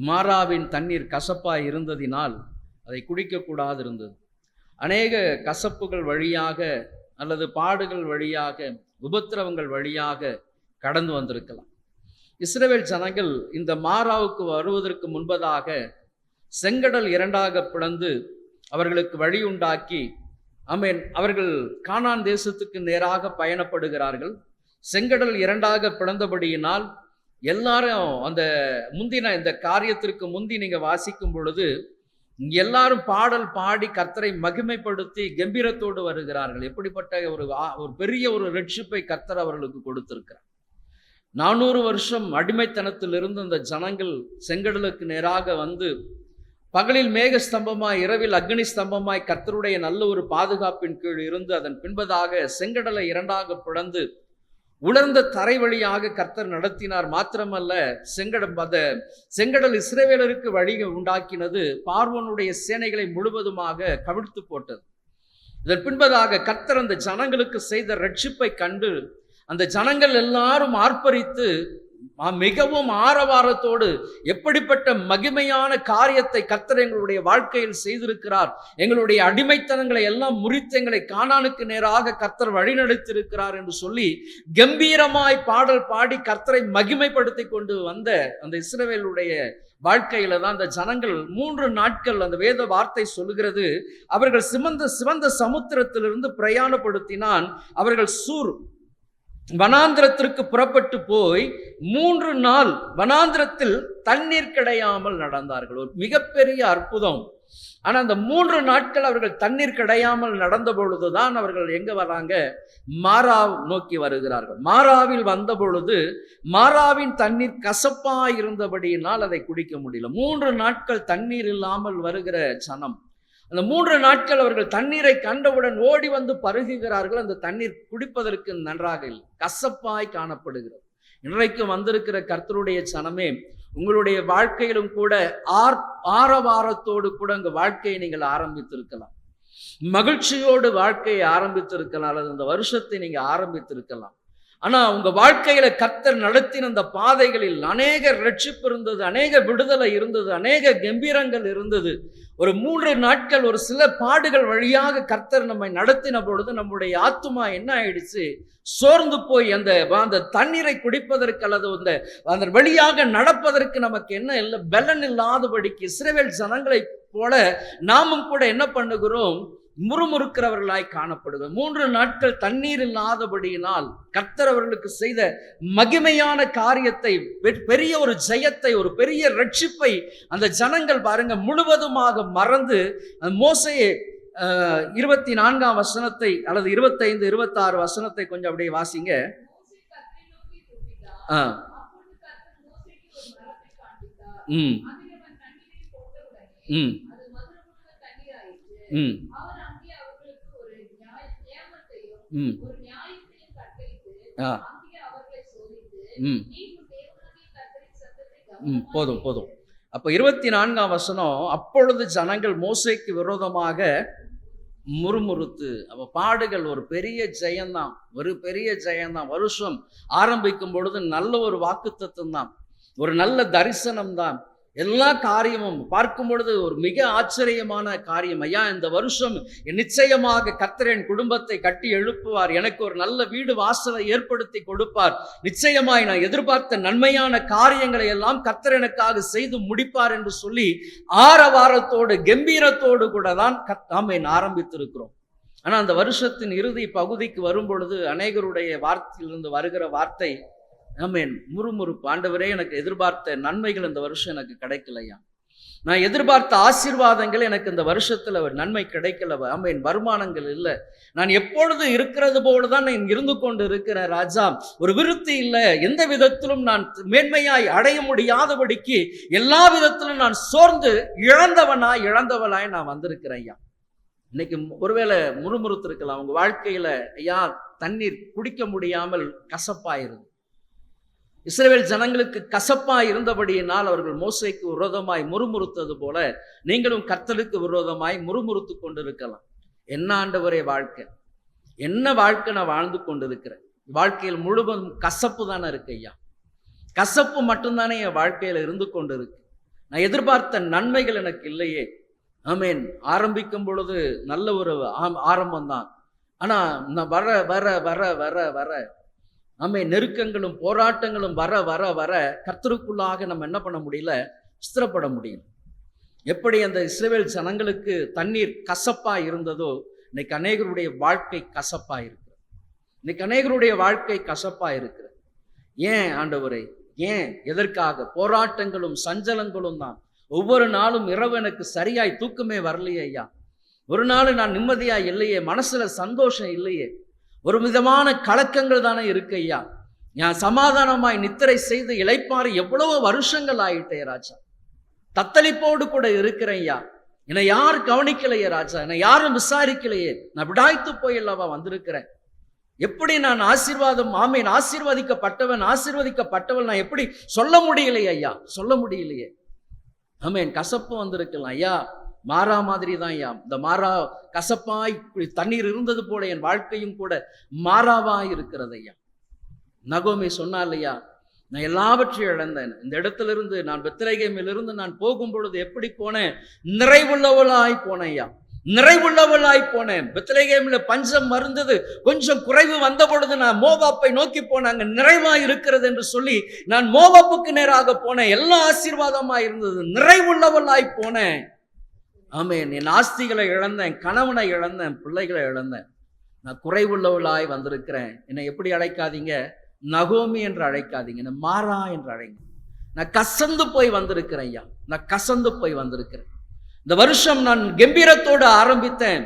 மாறாவின் தண்ணீர் கசப்பாய் இருந்ததினால் அதை குடிக்கக்கூடாது இருந்தது. அநேக கசப்புகள் வழியாக அல்லது பாடுகள் வழியாக உபத்திரவங்கள் வழியாக கடந்து வந்திருக்கலாம். இஸ்ரவேல் ஜனங்கள் இந்த மாறாவுக்கு வருவதற்கு முன்பதாக செங்கடல் இரண்டாக பிளந்து அவர்களுக்கு வழி உண்டாக்கி அவர்கள் கானான் தேசத்துக்கு நேராக பயணப்படுகிறார்கள். செங்கடல் இரண்டாக பிளந்தபடியினால் எல்லாரும் அந்த முந்தின இந்த காரியத்திற்கு முந்தி நீங்க வாசிக்கும் பொழுது எல்லாரும் பாடல் பாடி கர்த்தரை மகிமைப்படுத்தி கம்பீரத்தோடு வருகிறார்கள். எப்படிப்பட்ட ஒரு பெரிய ஒரு ரட்சிப்பை கர்த்தர் அவர்களுக்கு கொடுத்திருக்கிறார். 400 வருஷம் அடிமைத்தனத்திலிருந்து அந்த ஜனங்கள் செங்கடலுக்கு நேராக வந்து பகலில் மேக ஸ்தம்பமாய் இரவில் அக்னி ஸ்தம்பமாய் கர்த்தருடைய நல்ல ஒரு பாதுகாப்பின் கீழ் இருந்து அதன் பின்பதாக செங்கடலை இரண்டாக பிளந்து உலர்ந்த தரை வழியாக கர்த்தர் நடத்தினார். மாத்திரமல்ல, செங்கடல் இஸ்ரவேலருக்கு வழி உண்டாக்கினது பார்வோனுடைய சேனைகளை முழுவதுமாக கவிழ்த்து போட்டது. இதன் பின்பதாக கர்த்தர் அந்த ஜனங்களுக்கு செய்த ரட்சிப்பை கண்டு அந்த ஜனங்கள் எல்லாரும் ஆர்ப்பரித்து மிகவும் ஆரவாரத்தோடு எப்படிப்பட்ட மகிமையான காரியத்தை கர்த்தர் எங்களுடைய வாழ்க்கையில் செய்திருக்கிறார், எங்களுடைய அடிமைத்தனங்களை எல்லாம் முறித்து எங்களை கானானுக்கு நேராக கர்த்தர் வழிநடத்தியிருக்கிறார் என்று சொல்லி கம்பீரமாய் பாடல் பாடி கர்த்தரை மகிமைப்படுத்தி கொண்டு வந்த அந்த இஸ்ரவேலுடைய வாழ்க்கையில தான் அந்த ஜனங்கள் 3 நாட்கள், அந்த வேத வார்த்தை சொல்லுகிறது, அவர்கள் சிவந்த சமுத்திரத்திலிருந்து பிரயாணப்படுத்தினான். அவர்கள் வனாந்திரத்திற்கு புறப்பட்டு போய் 3 நாள் வனாந்திரத்தில் தண்ணீர் கிடையாமல் நடந்தார்கள். ஒரு மிகப்பெரிய அற்புதம். ஆனா அந்த 3 நாட்கள் அவர்கள் தண்ணீர் கிடையாமல் நடந்த பொழுதுதான் அவர்கள் எங்க வராங்க? மாறா நோக்கி வருகிறார்கள். மாறாவில் வந்த பொழுது மாறாவின் தண்ணீர் கசப்பாய் இருந்தபடியினால் அதை குடிக்க முடியல. 3 நாட்கள் தண்ணீர் இல்லாமல் வருகிற ஜனம். அந்த 3 நாட்கள் அவர்கள் தண்ணீரை கண்டவுடன் ஓடி வந்து பருகுகிறார்கள். அந்த தண்ணீர் குடிப்பதற்கு நன்றாக இல்லை, கசப்பாய் காணப்படுகிறது. இன்றைக்கு வந்திருக்கிற கர்த்தருடைய ஜனமே, உங்களுடைய வாழ்க்கையிலும் கூட ஆரவாரத்தோடு கூட உங்க வாழ்க்கையை நீங்கள் ஆரம்பித்திருக்கலாம். மகிழ்ச்சியோடு வாழ்க்கையை ஆரம்பித்திருக்கலாம், அல்லது இந்த வருஷத்தை நீங்க ஆரம்பித்திருக்கலாம். ஆனா உங்க வாழ்க்கையில கர்த்தர் நடத்தின அந்த பாதைகளில் அநேக ரட்சிப்பு இருந்தது, அநேக விடுதலை இருந்தது, அநேக கம்பீரங்கள் இருந்தது. ஒரு 3 நாட்கள் ஒரு சில பாடுகள் வழியாக கர்த்தர் நம்மை நடத்தின பொழுது நம்முடைய ஆத்துமா என்ன ஆயிடுச்சு? சோர்ந்து போய் அந்த தண்ணீரை குடிப்பதற்கு அல்லது அந்த வழியாக நடப்பதற்கு நமக்கு என்ன இல்லை, பலன் இல்லாதபடிக்கு இஸ்ரவேல் ஜனங்களை போல நாமும் கூட என்ன பண்ணுகிறோம்? முறுமுறுக்கிறவர்களாய் காணப்படுகிறது. 3 நாட்கள் தண்ணீர் இல்லாதபடியினால் கர்த்தர் அவர்களுக்கு செய்த மகிமையான காரியத்தை, பெரிய ஒரு ஜெயத்தை, ஒரு பெரிய ரட்சிப்பை அந்த ஜனங்கள் பாருங்க முழுவதுமாக மறந்து மோசேயை 24ஆம் வசனத்தை அல்லது 25, 26 வசனத்தை கொஞ்சம் அப்படியே வாசிங்க. போதும். அப்ப 24ஆம் வசனம், அப்பொழுது ஜனங்கள் மோசேக்கு விரோதமாக முறுமுறுத்து. அப்ப பாடுகள் ஒரு பெரிய ஜெயம்தான், வருஷம் ஆரம்பிக்கும் பொழுது நல்ல ஒரு வாக்குத்தத்தம் தான், ஒரு நல்ல தரிசனம் தான். எல்லா காரியமும் பார்க்கும் பொழுது ஒரு மிக ஆச்சரியமான காரியம். ஐயா, இந்த வருஷம் நிச்சயமாக கர்த்தர் என் குடும்பத்தை கட்டி எழுப்புவார், எனக்கு ஒரு நல்ல வீடு வாசலை ஏற்படுத்தி கொடுப்பார், நிச்சயமாய் நான் எதிர்பார்த்த நன்மையான காரியங்களை எல்லாம் கர்த்தர் எனக்காக செய்து முடிப்பார் என்று சொல்லி ஆரவாரத்தோடு கம்பீரத்தோடு கூட தான் ஆரம்பித்திருக்கிறோம். ஆனா அந்த வருஷத்தின் இறுதி பகுதிக்கு வரும் பொழுது அநேகருடைய வார்த்தையிலிருந்து வருகிற வார்த்தை முறுமுறுப்பு. ஆண்டவரே, எனக்கு எதிர்பார்த்த நன்மைகள் இந்த வருஷம் எனக்கு கிடைக்கலையா, நான் எதிர்பார்த்த ஆசீர்வாதங்கள் எனக்கு இந்த வருஷத்துல நன்மை கிடைக்கல, வருமானங்கள் இல்லை, நான் எப்பொழுது இருக்கிறது போலதான் நான் இருந்து கொண்டு இருக்கிறேன் ராஜா, ஒரு விருத்தி இல்லை, எந்த விதத்திலும் நான் மேன்மையாய் அடைய முடியாதபடிக்கு எல்லா விதத்திலும் நான் சோர்ந்து இழந்தவனாய் நான் வந்திருக்கிறேன் ஐயா. இன்னைக்கு ஒருவேளை முறுமுறுத்திருக்கலாம் உங்க வாழ்க்கையில, ஐயா தண்ணீர் குடிக்க முடியாமல் கசப்பாயிருது. இஸ்ரவேல் ஜனங்களுக்கு கசப்பாய் இருந்தபடியினால் அவர்கள் மோசேக்கு விரோதமாய் முறுமுறுத்தது போல நீங்களும் கர்த்தருக்கு விரோதமாய் முறுமுறுத்து கொண்டிருக்கலாம். என்ன ஆண்டவரே வாழ்க்கை, என்ன வாழ்க்கை நான் வாழ்ந்து கொண்டிருக்கிறேன், வாழ்க்கையில் முழுவதும் கசப்பு தானே இருக்கு ஐயா, கசப்பு மட்டும்தானே என் வாழ்க்கையில இருந்து கொண்டு இருக்கு. நான் எதிர்பார்த்த நன்மைகள் எனக்கு இல்லையே. ஆமேன். ஆரம்பிக்கும் பொழுது நல்ல ஒரு ஆரம்பம் தான். ஆனா நான் வர வர வர வர வர ஆமேன் நெருக்கங்களும் போராட்டங்களும் வர வர வர கர்த்தருக்குள்ளாக நம்ம என்ன பண்ண முடியல, ஸ்திரப்பட முடியல. எப்படி அந்த இஸ்ரவேல் ஜனங்களுக்கு தண்ணீர் கசப்பா இருந்ததோ, இன்னைக்கு அநேகருடைய வாழ்க்கை கசப்பா இருக்கு. இன்னைக்கு அநேகருடைய வாழ்க்கை கசப்பா இருக்கு. ஏன் ஆண்டவரே? ஏன்? எதற்காக? போராட்டங்களும் சஞ்சலங்களும் தான். ஒவ்வொரு நாளும் இரவு எனக்கு சரியாய் தூக்கமே வரலையே ஐயா. ஒரு நாள் நான் நிம்மதியா இல்லையே, மனசுல சந்தோஷம் இல்லையே, ஒரு விதமான கலக்கங்கள் தானே இருக்கு ஐயா. நான் சமாதானமாய் நித்திரை செய்து இளைப்பாறு எவ்வளவு வருஷங்கள் ஆயிட்டே ராஜா. தத்தளிப்போடு கூட இருக்கிறேன் ஐயா. என்னை யார் கவனிக்கலையே ராஜா, என்னை யாரும் விசாரிக்கலையே, நான் விடாய்த்து போய் அல்லவா வந்திருக்கிறேன். எப்படி நான் ஆசீர்வாதம், ஆமேன், ஆசீர்வதிக்கப்பட்டவள் நான் எப்படி சொல்ல முடியலையே ஐயா, சொல்ல முடியலையே. ஆமேன். கசப்பு வந்திருக்கலாம் ஐயா, மாறா மாதிரி தான் ஐயா. இந்த மாறா கசப்பாய் தண்ணீர் இருந்தது போல என் வாழ்க்கையும் கூட மாறாவாய் இருக்கிறது ஐயா. நகோமி சொன்னாள் ஐயா, நான் எல்லாவற்றையும் இழந்தேன். இந்த இடத்துல இருந்து நான் பெத்லகேமிலிருந்து நான் போகும் பொழுது எப்படி போனேன்? நிறைவுள்ளவளாய் போனேன் ஐயா, நிறைவுள்ளவளாய் போனேன். பெத்லகேமில் பஞ்சம் மருந்தது, கொஞ்சம் குறைவு வந்த பொழுது நான் மோவாப்பை நோக்கி போனேன், அங்க நிறைவாய் இருக்கிறது என்று சொல்லி நான் மோவாப்புக்கு நேராக போனேன். எல்லா ஆசீர்வாதமாய் இருந்தது, நிறைவுள்ளவளாய் போனேன். ஆமேன். என் ஆஸ்திகளை இழந்தேன், கணவனை இழந்தேன், பிள்ளைகளை இழந்தேன். நான் குறைவுள்ளவளாய் வந்திருக்கிறேன். என்னை எப்படி அழைக்காதீங்க? நகோமி என்று அழைக்காதீங்க, என்னை மாறா என்று அழைங்க. நான் கசந்து போய் வந்திருக்கிறேன் ஐயா, நான் கசந்து போய் வந்திருக்கிறேன். இந்த வருஷம் நான் கம்பீரத்தோடு ஆரம்பித்தேன்.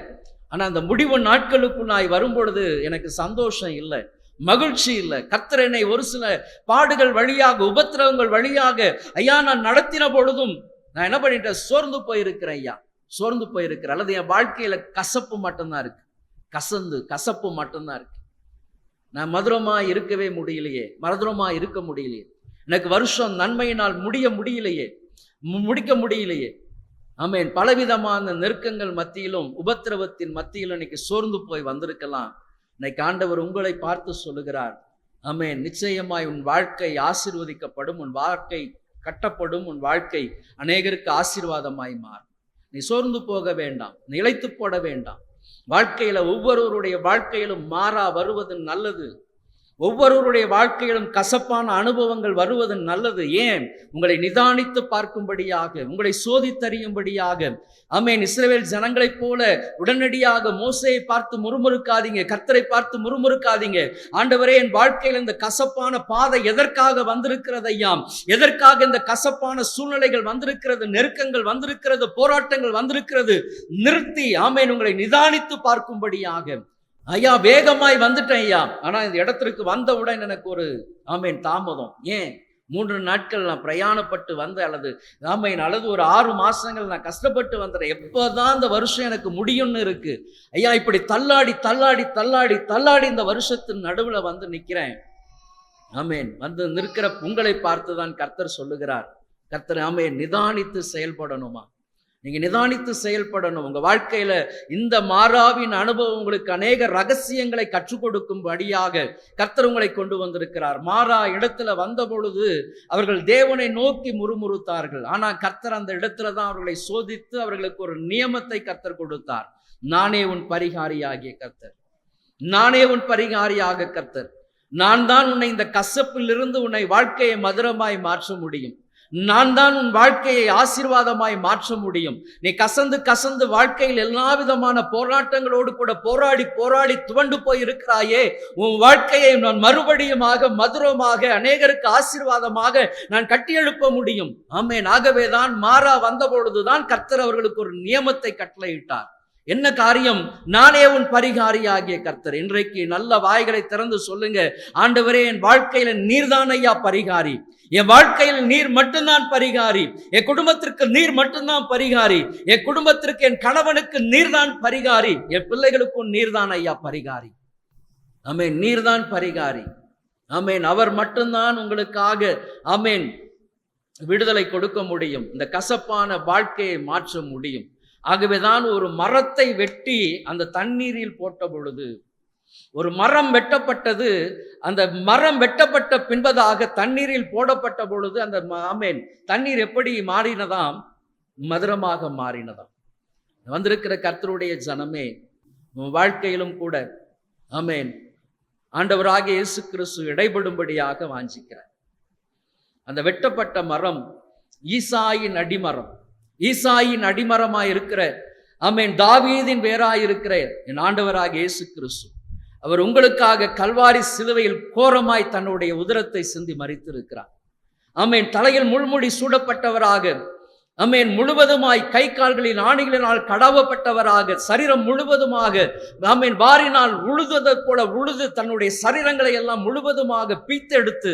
ஆனா அந்த முடிவு நாட்களுக்கு நான் வரும்பொழுது எனக்கு சந்தோஷம் இல்லை, மகிழ்ச்சி இல்லை. கர்த்தர் என்னை ஒரு சில பாடுகள் வழியாக, உபத்திரவங்கள் வழியாக ஐயா நான் நடத்தின பொழுதும் நான் என்ன பண்ணிட்டேன்? சோர்ந்து போயிருக்கிறேன் ஐயா, சோர்ந்து போயிருக்கிறேன். அல்லது என் வாழ்க்கையில கசப்பு மட்டும்தான் இருக்கு, கசப்பு மட்டும்தான் இருக்கு. நான் மதுரமா இருக்கவே முடியலையே, மதுரமா இருக்க முடியலையே. எனக்கு வருஷம் நன்மையினால் முடிக்க முடியலையே. ஆமேன். பலவிதமான நெருக்கங்கள் மத்தியிலும் உபத்திரவத்தின் மத்தியிலும் இன்னைக்கு சோர்ந்து போய் வந்திருக்கலாம். இன்னைக்கு ஆண்டவர் உங்களை பார்த்து சொல்லுகிறார், ஆமேன், நிச்சயமாய் உன் வாழ்க்கை ஆசீர்வதிக்கப்படும், உன் வாழ்க்கை கட்டப்படும், உன் வாழ்க்கை அநேகருக்கு ஆசீர்வாதமாய் மாறும். நீ சோர்ந்து போக வேண்டாம், நிலைத்து போட வேண்டாம். வாழ்க்கையில ஒவ்வொருவருடைய வாழ்க்கையிலும் மாறா வருவது நல்லது. ஒவ்வொருவருடைய வாழ்க்கையிலும் கசப்பான அனுபவங்கள் வருவது நல்லது. ஏன்? உங்களை நிதானித்து பார்க்கும்படியாக, உங்களை சோதித்தறியும்படியாக. ஆமேன். இஸ்ரவேல் ஜனங்களைப் போல உடனடியாக மோசேயை பார்த்து முறுமுறுக்காதீங்க, கர்த்தரை பார்த்து முறுமுறுக்காதீங்க. ஆண்டவரே, என் வாழ்க்கையில் இந்த கசப்பான பாதை எதற்காக வந்திருக்கிறது ஐயாம்? எதற்காக இந்த கசப்பான சூழ்நிலைகள் வந்திருக்கிறது, நெருக்கங்கள் வந்திருக்கிறது, போராட்டங்கள் வந்திருக்கிறது? நிறுத்தி ஆமேன் உங்களை நிதானித்து பார்க்கும்படியாக. ஐயா வேகமாய் வந்துட்டேன் ஐயா, ஆனா இந்த இடத்திற்கு வந்தவுடன் எனக்கு ஒரு ஆமேன் தாமதம். ஏன்? 3 நாட்கள் நான் பிரயாணப்பட்டு வந்த, அல்லது ஒரு 6 மாசங்கள் நான் கஷ்டப்பட்டு வந்துட்டேன். எப்போதான் இந்த வருஷம் எனக்கு முடியும்னு இருக்கு ஐயா. இப்படி தள்ளாடி தள்ளாடி தள்ளாடி தள்ளாடி இந்த வருஷத்தின் நடுவுல வந்து நிக்கிறேன். ஆமேன். வந்து நிற்கிற உங்களை பார்த்துதான் கர்த்தர் சொல்லுகிறார், கர்த்தர் ஆமேன் நிதானித்து செயல்படணுமா? நீங்க நிதானித்து செயல்படணும். உங்க வாழ்க்கையில இந்த மாறாவின் அனுபவம் உங்களுக்கு அநேக ரகசியங்களை கற்றுக் கொடுக்கும்படியாக கர்த்தர் உங்களை கொண்டு வந்திருக்கிறார். மாறா இடத்துல வந்த பொழுது அவர்கள் தேவனை நோக்கி முறுமுறுத்தார்கள். ஆனா கர்த்தர் அந்த இடத்துல தான் அவர்களை சோதித்து அவர்களுக்கு ஒரு நியமத்தை கர்த்தர் கொடுத்தார். நானே உன் பரிகாரியாகிய கர்த்தர், நானே உன் பரிகாரியாக கர்த்தர். நான் தான் உன்னை இந்த கசப்பிலிருந்து உன்னை வாழ்க்கையை மதுரமாய் மாற்ற முடியும். நான் தான் உன் வாழ்க்கையை ஆசீர்வாதமாய் மாற்ற முடியும். நீ கசந்து வாழ்க்கையில் எல்லா விதமான போராட்டங்களோடு கூட போராடி துவண்டு போய் இருக்கிறாயே, உன் வாழ்க்கையை நான் மறுபடியுமாக மதுரமாக அநேகருக்கு ஆசீர்வாதமாக நான் கட்டியெழுப்ப முடியும். ஆமேன். ஆகவேதான் மாறா வந்த பொழுதுதான் கர்த்தர் அவர்களுக்கு ஒரு நியமத்தை கட்டளையிட்டார். என்ன காரியம்? நானே உன் பரிகாரியாகிய கர்த்தர். இன்றைக்கு நல்ல வாய்களை திறந்து சொல்லுங்க, ஆண்டவரே, என் வாழ்க்கையில நீர்தான் ஐயா பரிகாரி. என் வாழ்க்கையில் நீர் மட்டும்தான் பரிகாரி. என் குடும்பத்திற்கு நீர் மட்டும்தான் பரிகாரி. என் குடும்பத்திற்கு, என் கணவனுக்கு நீர்தான் பரிகாரி. என் பிள்ளைகளுக்கும் நீர்தான் ஐயா பரிகாரி. ஆமேன். நீர்தான் பரிகாரி. ஆமேன். அவர் மட்டும்தான் உங்களுக்காக ஆமேன் விடுதலை கொடுக்க முடியும். இந்த கசப்பான வாழ்க்கையை மாற்ற முடியும். ஆகவேதான் ஒரு மரத்தை வெட்டி அந்த தண்ணீரில் போட்ட பொழுது ஒரு மரம் வெட்டப்பட்டது. அந்த மரம் வெட்டப்பட்ட பின்பதாக தண்ணீரில் போடப்பட்ட பொழுது அந்த ஆமென் தண்ணீர் எப்படி மாறினதாம்? மதுரமாக மாறினதாம். வந்திருக்கிற கர்த்தருடைய ஜனமே, உன் வாழ்க்கையிலும் கூட ஆமென் ஆண்டவராகிய இயேசு கிறிஸ்து இடைபடும்படியாக வாஞ்சிக்கிறார். அந்த வெட்டப்பட்ட மரம் ஈசாயின் அடிமரம். ஈசாயின் அடிமரமாய் இருக்கிற ஆமென் தாவீதின் வேராய் இருக்கிற என் ஆண்டவராகிய இயேசு கிறிஸ்து, அவர் உங்களுக்காக கல்வாரி சிலுவையில் கோரமாய் தன்னுடைய உதரத்தை சிந்தி மரித்திருக்கிறார். ஆமென் தலையில் முள்முடி சூடப்பட்டவராக, ஆமென் முழுவதுமாய் கை கால்களின் ஆணிகளினால் கடவப்பட்டவராக, சரீரம் முழுவதுமாக ஆமென் வாரினால் உழுதுவதை போல உழுது தன்னுடைய சரீரங்களை எல்லாம் முழுவதுமாக பீத்தெடுத்து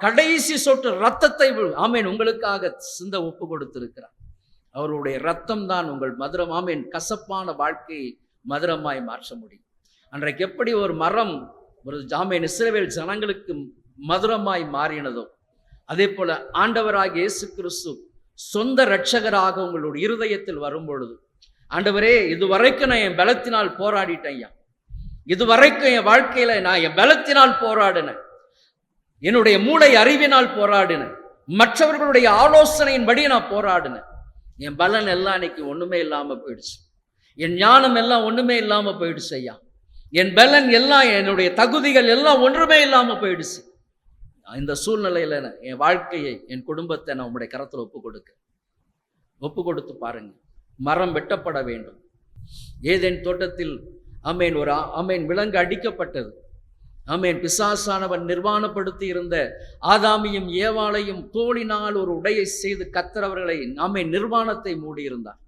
கடைசி சொட்டு ரத்தத்தை ஆமென் உங்களுக்காக சிந்த ஒப்பு கொடுத்திருக்கிறார். அவருடைய ரத்தம் தான் உங்கள் மதுரம் ஆமென் கசப்பான வாழ்க்கையை மதுரமாய் மாற்ற முடியும். அன்றைக்கு எப்படி ஒரு மரம் ஒரு ஆமென் இஸ்ரவேல் ஜனங்களுக்கு மதுரமாய் மாறினதோ, அதே போல ஆண்டவராகிய இயேசு கிறிஸ்து சொந்த இரட்சகராக உங்களுடைய இருதயத்தில் வரும் பொழுது, ஆண்டவரே இதுவரைக்கும் நான் என் பலத்தினால் போராடிட்டேன் ஐயா, இதுவரைக்கும் என் வாழ்க்கையில நான் என் பலத்தினால் போராடினேன், என்னுடைய மூளை அறிவினால் போராடினேன், மற்றவர்களுடைய ஆலோசனையின்படி நான் போராடினேன், என் பலன் எல்லாம் இன்னைக்கு ஒண்ணுமே இல்லாம போயிடுச்சு, என் ஞானம் எல்லாம் ஒண்ணுமே இல்லாம போயிடுச்சு ஐயா, என் பலன் எல்லாம் என்னுடைய தகுதிகள் எல்லாம் ஒன்றுமே இல்லாம போயிடுச்சு. இந்த சூழ்நிலையில என் வாழ்க்கையை என் குடும்பத்தை நான் உங்களுடைய கரத்துல ஒப்பு கொடுத்து பாருங்க. மரம் வெட்டப்பட வேண்டும். ஏதேன் தோட்டத்தில் ஆமென் ஒரு ஆமென் விலங்கு அடிக்கப்பட்டது. ஆமென் பிசாசானவன் நிர்வாணப்படுத்தி இருந்த ஆதாமியும் ஏவாளையும் தோளினால் ஒரு உடையை செய்து கர்த்தர் அவர்களை ஆமென் நிர்வாணத்தை மூடியிருந்தார்.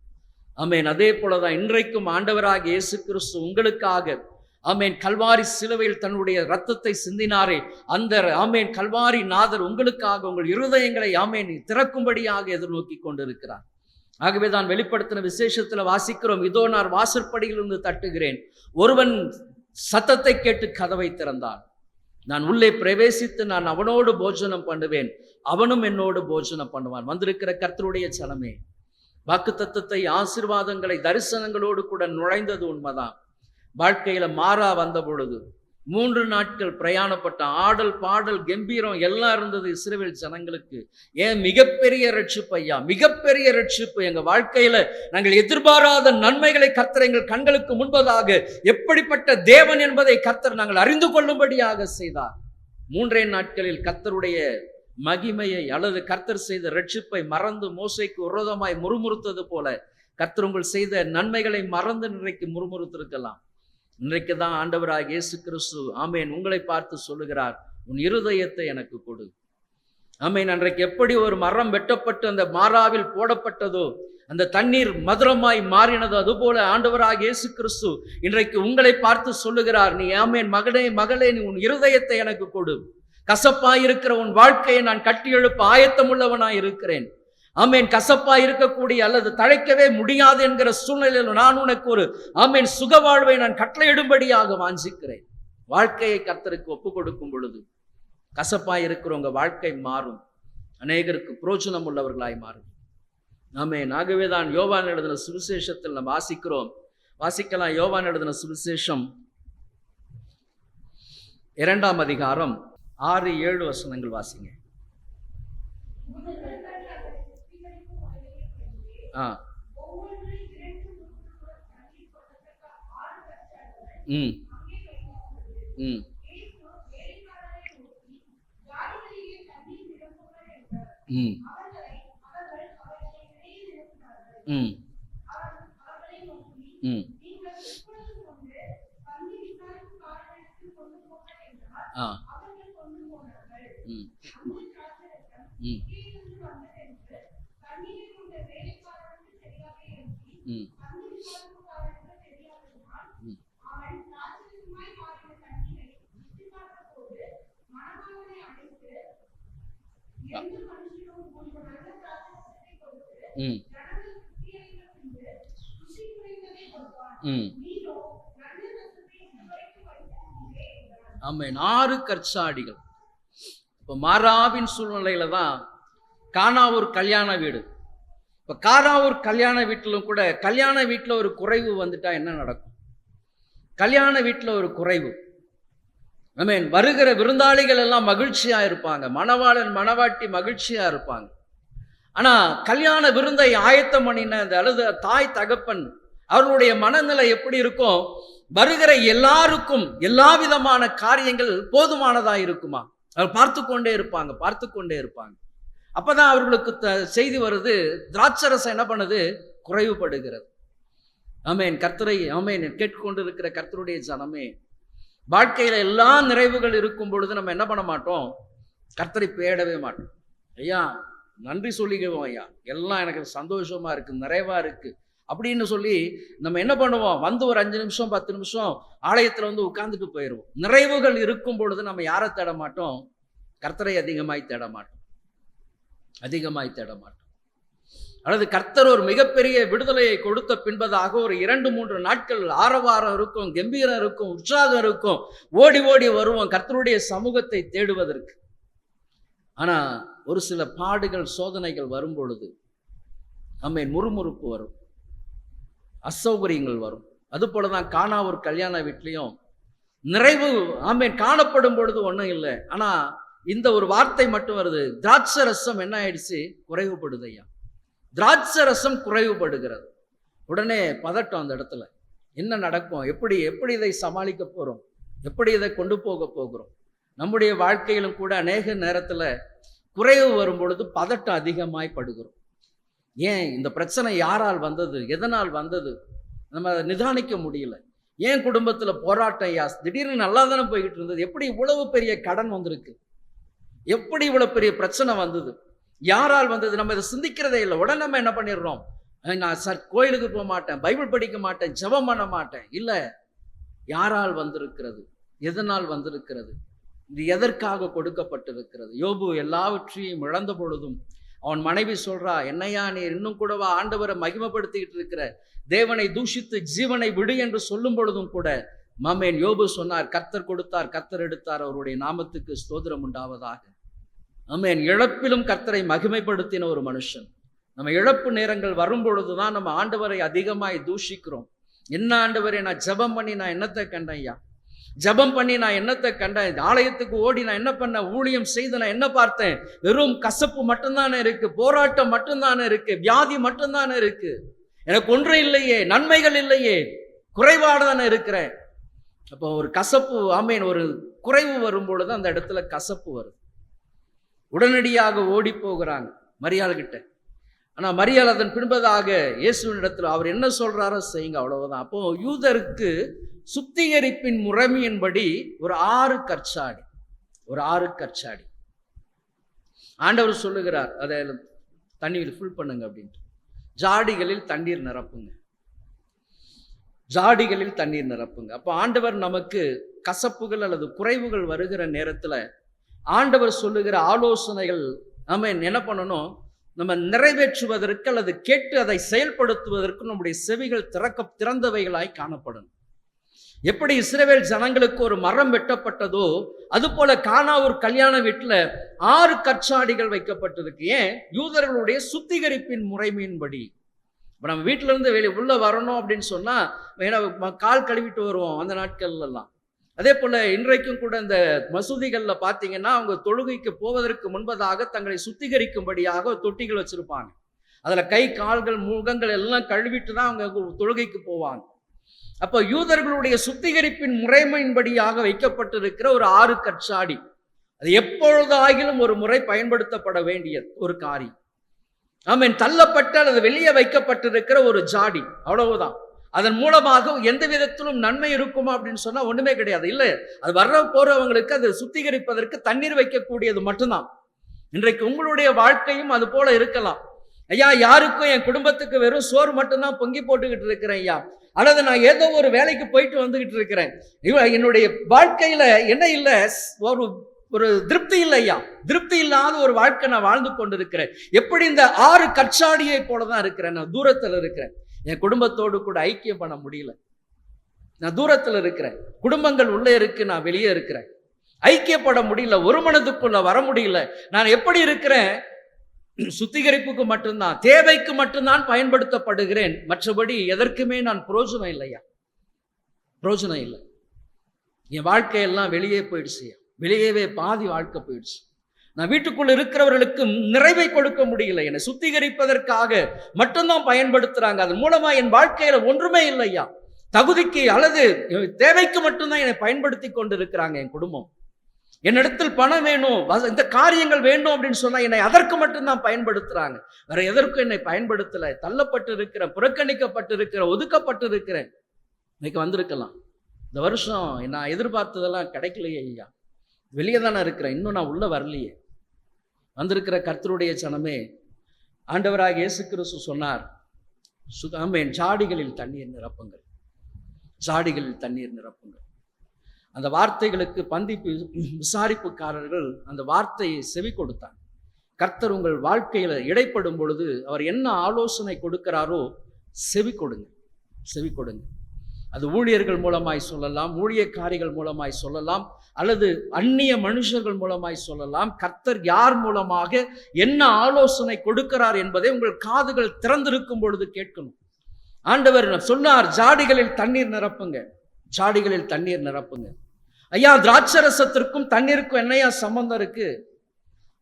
ஆமென் அதே போலதான் இன்றைக்கும் ஆண்டவராகிய இயேசு கிறிஸ்து உங்களுக்காக ஆமென் கல்வாரி சிலுவையில் தன்னுடைய ரத்தத்தை சிந்தினாரே, அந்த ஆமென் கல்வாரி நாதர் உங்களுக்காக உங்கள் இருதயங்களை ஆமென் திறக்கும்படியாக எதிர்நோக்கி கொண்டிருக்கிறார். ஆகவே தான் வெளிப்படுத்தின விசேஷத்துல வாசிக்கிறோம், இதோ நான் வாசற்படியிலிருந்து தட்டுகிறேன், ஒருவன் சத்தத்தை கேட்டு கதவை திறந்தான், நான் உள்ளே பிரவேசித்து நான் அவனோடு போஜனம் பண்ணுவேன், அவனும் என்னோடு போஜனம் பண்ணுவான். வந்திருக்கிற கர்த்தருடைய ஜனமே, வாக்குத்தத்தத்தை ஆசீர்வாதங்களை தரிசனங்களோடு கூட நுழைந்தது உண்மைதான். வாழ்க்கையில மாறா வந்த பொழுது 3 நாட்கள் பிரயாணப்பட்ட ஆடல் பாடல் கம்பீரம் எல்லாம் இருந்தது இஸ்ரவேல் ஜனங்களுக்கு. ஏன் மிகப்பெரிய ரட்சிப்பு ஐயா, மிகப்பெரிய ரட்சிப்பு. எங்க வாழ்க்கையில நாங்கள் எதிர்பாராத நன்மைகளை கர்த்தர் எங்கள் கண்களுக்கு முன்பதாக எப்படிப்பட்ட தேவன் என்பதை கர்த்தர் நாங்கள் அறிந்து கொள்ளும்படியாக செய்தார். 3 நாட்களில் கர்த்தருடைய மகிமையை அல்லது கர்த்தர் செய்த ரட்சிப்பை மறந்து மோசேக்கு விரோதமாய் முறுமுறுத்தது போல கர்த்தர் உங்கள் செய்த நன்மைகளை மறந்து இன்றைக்கு முறுமுறுத்திருக்கலாம். இன்றைக்கு தான் ஆண்டவராகிய இயேசு கிறிஸ்து ஆமென் உங்களை பார்த்து சொல்லுகிறார், உன் இருதயத்தை எனக்கு கொடு. ஆமென் அன்றைக்கு எப்படி ஒரு மரம் வெட்டப்பட்டு அந்த மாறாவில் போடப்பட்டதோ, அந்த தண்ணீர் மதுரமாய் மாறினதோ, அதுபோல ஆண்டவராகிய இயேசு கிறிஸ்து இன்றைக்கு உங்களை பார்த்து சொல்லுகிறார், நீ ஆமென் மகனே மகளே, நீ உன் இருதயத்தை எனக்கு கொடு. கசப்பாய் இருக்கிற உன் வாழ்க்கையை நான் கட்டி எழுப்ப ஆயத்தமுள்ளவனாய் இருக்கிறேன். ஆமென் கசப்பாய் இருக்கக்கூடிய அல்லது தழைக்கவே முடியாது என்கிற சூழ்நிலையில் நான் உனக்கு ஒரு ஆமென் சுக வாழ்வை நான் கட்டளையிடும்படியாக வாஞ்சிக்கிறேன். வாழ்க்கையை கர்த்தருக்கு ஒப்பு கொடுக்கும் பொழுது கசப்பாய் இருக்கிற உங்க வாழ்க்கை மாறும், அநேகருக்கு பிரோஜனம் உள்ளவர்களாய் மாறும். ஆமென் ஆகவே தான் யோவான் எழுதின சுவிசேஷத்தில் நாம் வாசிக்கலாம். யோவான் எழுதின சுவிசேஷம் 2ஆம் அதிகாரம் 6-7 வசனங்கள் வாசிங்க. ஆமென் 6 கற்சாடிகள். இப்போ மாறாவின் சூழ்நிலையில தான் கானாவூர் கல்யாண வீடு. இப்போ கானாவூர் கல்யாண வீட்டிலும் கூட கல்யாண வீட்டில் ஒரு குறைவு வந்துட்டா என்ன நடக்கும்? கல்யாண வீட்டில் ஒரு குறைவு. வருகிற விருந்தாளிகள் எல்லாம் மகிழ்ச்சியா இருப்பாங்க, மணவாளன் மணவாட்டி மகிழ்ச்சியா இருப்பாங்க. ஆனா கல்யாண விருந்தை ஆயத்தம் பண்ணின அல்லது தாய் தகப்பன் அவர்களுடைய மனநிலை எப்படி இருக்கும்? வருகிற எல்லாருக்கும் எல்லா விதமான காரியங்கள் போதுமானதா இருக்குமா? அவர் பார்த்து கொண்டே இருப்பாங்க. அப்பதான் அவர்களுக்கு செய்தி வருது, திராட்சரசம் என்ன பண்ணுது? குறைவுபடுகிறது. ஆமென். கர்த்தரை கேட்டுக்கொண்டிருக்கிற கர்த்தருடைய ஜனமே, வாழ்க்கையில எல்லா நிறைவுகள் இருக்கும் பொழுது நம்ம என்ன பண்ண மாட்டோம்? கர்த்தரை தேடவே மாட்டோம். ஐயா நன்றி சொல்லிக்குவோம், ஐயா எல்லாம் எனக்கு சந்தோஷமா இருக்கு, நிறைவா இருக்கு அப்படின்னு சொல்லி நம்ம என்ன பண்ணுவோம்? வந்து ஒரு 5 நிமிஷம் 10 நிமிஷம் ஆலயத்துல வந்து உட்கார்ந்துட்டு போயிடுவோம். நிறைவுகள் இருக்கும் பொழுது நம்ம யாரை தேட மாட்டோம்? கர்த்தரை அதிகமாய் தேட மாட்டோம். அல்லது கர்த்தர் ஒரு மிகப்பெரிய விடுதலையை கொடுத்த பின்பதாக ஒரு 2-3 நாட்கள் ஆரவாரம் இருக்கும், கம்பீரம் இருக்கும், உற்சாகம் இருக்கும், ஓடி ஓடி வருவோம் கர்த்தருடைய சமூகத்தை தேடுவதற்கு. ஆனா ஒரு சில பாடுகள் சோதனைகள் வரும் பொழுது முறுமுறுப்பு வரும், அசௌகரியங்கள் வரும். அது போலதான் காணா ஒரு கல்யாண வீட்லையும் நிறைவு காணப்படும் பொழுது ஒன்றும் இல்லை. ஆனா இந்த ஒரு வார்த்தை மட்டும் வருது, திராட்சை ரசம் என்ன ஆயிடுச்சு? குறைவுபடுது ஐயா. திராட்சை ரசம் குறைவுபடுகிறது. உடனே பதட்டம் அந்த இடத்துல. என்ன நடக்கும்? எப்படி இதை சமாளிக்க போறோம்? எப்படி இதை கொண்டு போக போகிறோம்? நம்முடைய வாழ்க்கையிலும் கூட அநேக நேரத்துல குறைவு வரும் பொழுது பதட்டம் அதிகமாய் படுகிறோம். ஏன் இந்த பிரச்சனை யாரால் வந்தது? எதனால் வந்தது? நம்ம அதை நிதானிக்க முடியல. ஏன் குடும்பத்துல போராட்டம் ஐயா? திடீர்னு நல்லா தானே போய்கிட்டு இருந்தது, எப்படி இவ்வளவு பெரிய கடன் வந்திருக்கு? எப்படி இவ்வளவு பெரிய பிரச்சனை வந்தது? யாரால் வந்தது? நம்ம இதை சிந்திக்கிறதே இல்லை. உடனே நம்ம என்ன பண்ணிடுறோம்? நான் கோயிலுக்கு போக மாட்டேன், பைபிள் படிக்க மாட்டேன், ஜெபம் பண்ண மாட்டேன். இல்ல, யாரால் வந்திருக்கிறது? எதனால் வந்திருக்கிறது? இது எதற்காக கொடுக்கப்பட்டிருக்கிறது? யோபு எல்லாவற்றையும் இழந்த பொழுதும் அவன் மனைவி சொல்றா, என்னையா நீ இன்னும் கூடவா ஆண்டவரை மகிமைப்படுத்திக்கிட்டு இருக்கிற? தேவனை தூஷித்து ஜீவனை விடு என்று சொல்லும் பொழுதும் கூட யோபு சொன்னார், கர்த்தர் கொடுத்தார், கர்த்தர் எடுத்தார், அவருடைய நாமத்துக்கு ஸ்தோத்திரம் உண்டாவதாக. இழப்பிலும் கர்த்தரை மகிமைப்படுத்தின ஒரு மனுஷன். நம்ம இழப்பு நேரங்கள் வரும் பொழுதுதான் நம்ம ஆண்டவரை அதிகமாய் தூஷிக்கிறோம். என்ன ஆண்டவரே, நான் ஜெபம் பண்ணி நான் என்னத்தை கண்டேன் ஐயா? ஜெபம் பண்ணி நான் என்னத்தை கண்டேன்? ஆலயத்துக்கு ஓடி நான் என்ன பண்ண? ஊழியம் செய்து நான் என்ன பார்த்தேன்? வெறும் கசப்பு மட்டும்தானே இருக்கு, போராட்டம் மட்டும்தானே இருக்கு, வியாதி மட்டும்தானே இருக்கு, எனக்கு ஒன்றும் இல்லையே, நன்மைகள் இல்லையே, குறைபாடு தானே இருக்கிறேன். அப்போ ஒரு கசப்பு, ஒரு குறைவு வரும் பொழுது அந்த இடத்துல கசப்பு வருது. உடனடியாக ஓடி போகிறாங்க மரியாள் கிட்ட. ஆனா மரியாள் அதன் பின்பதாக இயேசுவின் இடத்துல அவர் என்ன சொல்றாரோ செய்யுங்க, அவ்வளவுதான். அப்போ யூதருக்கு சுத்திகரிப்பின் முறைமையின்படி ஒரு 6 கற்சாடி ஆண்டவர் சொல்லுகிறார், அதை தண்ணீர் ஃபுல் பண்ணுங்க அப்படின்ட்டு. ஜாடிகளில் தண்ணீர் நிரப்புங்க. அப்போ ஆண்டவர் நமக்கு கசப்புகள் அல்லது குறைவுகள் வருகிற நேரத்துல ஆண்டவர் சொல்லுகிற ஆலோசனைகள் நம்ம என்ன பண்ணணும்? நம்ம நிறைவேற்றுவதற்கு அல்லது கேட்டு அதை செயல்படுத்துவதற்கு நம்முடைய செவிகள் திறந்தவைகளாய் காணப்படணும். எப்படி இஸ்ரவேல் ஜனங்களுக்கு ஒரு மரம் வெட்டப்பட்டதோ அது போல கானா ஒரு கல்யாண வீட்டுல 6 கற்சாடிகள் வைக்கப்பட்டிருக்கு. ஏன்? யூதர்களுடைய சுத்திகரிப்பின் முறைமையின்படி. இப்ப நம்ம வீட்டுல இருந்து உள்ள வரணும் அப்படின்னு சொன்னா கால் கழுவிட்டு வருவோம் அந்த நாட்கள்ல எல்லாம். அதே போல இன்றைக்கும் கூட இந்த மசூதிகள்ல பாத்தீங்கன்னா அவங்க தொழுகைக்கு போவதற்கு முன்பதாக தங்களை சுத்திகரிக்கும்படியாக தொட்டிகள் வச்சிருப்பாங்க. அதுல கை கால்கள் முகங்கள் எல்லாம் கழுவிட்டு தான் அவங்க தொழுகைக்கு போவாங்க. அப்ப யூதர்களுடைய சுத்திகரிப்பின் முறைமையின்படியாக வைக்கப்பட்டிருக்கிற ஒரு 6 கற்சாடி, அது எப்பொழுது ஆகிலும் ஒரு முறை பயன்படுத்தப்பட வேண்டிய ஒரு காரியம். தள்ளப்பட்ட அல்லது வெளியே வைக்கப்பட்டிருக்கிற ஒரு ஜாடி, அவ்வளவுதான். அதன் மூலமாக எந்த விதத்திலும் நன்மை இருக்குமா அப்படின்னு சொன்னா ஒண்ணுமே கிடையாது. இல்ல, அது வர்ற போறவங்களுக்கு அது சுத்திகரிப்பதற்கு தண்ணீர் வைக்கக்கூடியது மட்டும்தான். இன்றைக்கு உங்களுடைய வாழ்க்கையும் அது போல இருக்கலாம். ஐயா, யாருக்கும் என் குடும்பத்துக்கு வெறும் சோறு மட்டும்தான் பொங்கி போட்டுக்கிட்டு இருக்கிறேன் ஐயா, அல்லது நான் ஏதோ ஒரு வேலைக்கு போயிட்டு வந்துகிட்டு இருக்கிறேன், என்னுடைய வாழ்க்கையில என்ன இல்லை, ஒரு திருப்தி இல்லை ஐயா, திருப்தி இல்லாத ஒரு வாழ்க்கை நான் வாழ்ந்து கொண்டிருக்கிறேன். எப்படி இந்த 6 கற்சாடியை போலதான் இருக்கிறேன். நான் தூரத்துல இருக்கிறேன், என் குடும்பத்தோடு கூட ஐக்கியம் பண்ண முடியல. நான் தூரத்துல இருக்கிறேன், குடும்பங்கள் உள்ளே இருக்கு, நான் வெளியே இருக்கிறேன், ஐக்கியப்பட முடியல, ஒரு மனதுக்குள்ள வர முடியல. நான் எப்படி இருக்கிறேன்? சுத்திகரிப்புக்கு மட்டும்தான், தேவைக்கு மட்டும்தான் பயன்படுத்தப்படுகிறேன், மற்றபடி எதற்குமே நான் பிரயோஜனம் இல்லையா. பிரயோஜனம் இல்லை. என் வாழ்க்கையெல்லாம் வெளியே போயிடுச்சு, வெளியவே பாதி வாழ்க்கை போயிடுச்சு. நான் வீட்டுக்குள்ள இருக்கிறவர்களுக்கு நிறைவை கொடுக்க முடியல. என்னை சுத்திகரிப்பதற்காக மட்டும்தான் பயன்படுத்துறாங்க. அதன் மூலமா என் வாழ்க்கையில ஒன்றுமே இல்லையா. தகுதிக்கு அல்லது தேவைக்கு மட்டும்தான் என்னை பயன்படுத்தி கொண்டு இருக்கிறாங்க. என் குடும்பம் என்னிடத்தில் பணம் வேணும், இந்த காரியங்கள் வேண்டும் அப்படின்னு சொன்னா என்னை அதற்கு மட்டும்தான் பயன்படுத்துறாங்க. வேற எதற்கும் என்னை பயன்படுத்தல. தள்ளப்பட்டு இருக்கிறேன், புறக்கணிக்கப்பட்டு இருக்கிறேன், ஒதுக்கப்பட்டு இருக்கிறேன். இன்னைக்கு வந்திருக்கலாம், இந்த வருஷம் நான் எதிர்பார்த்ததெல்லாம் கிடைக்கலையே ஐயா, வெளியே தானே இருக்கிறேன், இன்னும் நான் உள்ள வரலையே. வந்திருக்கிற கர்த்தருடைய ஜனமே, ஆண்டவராக இயேசு கிறிஸ்து சொன்னார், ஆமென், ஜாடிகளில் தண்ணீர் நிரப்புங்கள், ஜாடிகளில் தண்ணீர் நிரப்புங்கள். அந்த வார்த்தைகளுக்கு பந்தி விசாரிப்புக்காரர்கள் அந்த வார்த்தையை செவி கொடுத்தார். கர்த்தர் உங்கள் வாழ்க்கையில இடைப்படும் பொழுது அவர் என்ன ஆலோசனை கொடுக்கிறாரோ செவி கொடுங்க, செவி கொடுங்க. அது ஊழியர்கள் மூலமாய் சொல்லலாம், ஊழியக்காரிகள் மூலமாய் சொல்லலாம், அல்லது அந்நிய மனுஷர்கள் மூலமாய் சொல்லலாம். கர்த்தர் யார் மூலமாக என்ன ஆலோசனை கொடுக்கிறார் என்பதை உங்கள் காதுகள் திறந்திருக்கும் பொழுது கேட்கணும். ஆண்டவர் சொன்னார், ஜாடிகளில் தண்ணீர் நிரப்புங்க, ஜாடிகளில் தண்ணீர் நிரப்புங்க. ஐயா, திராட்சை ரசத்திற்கும் தண்ணீருக்கும் என்னையா சம்பந்தம் இருக்கு?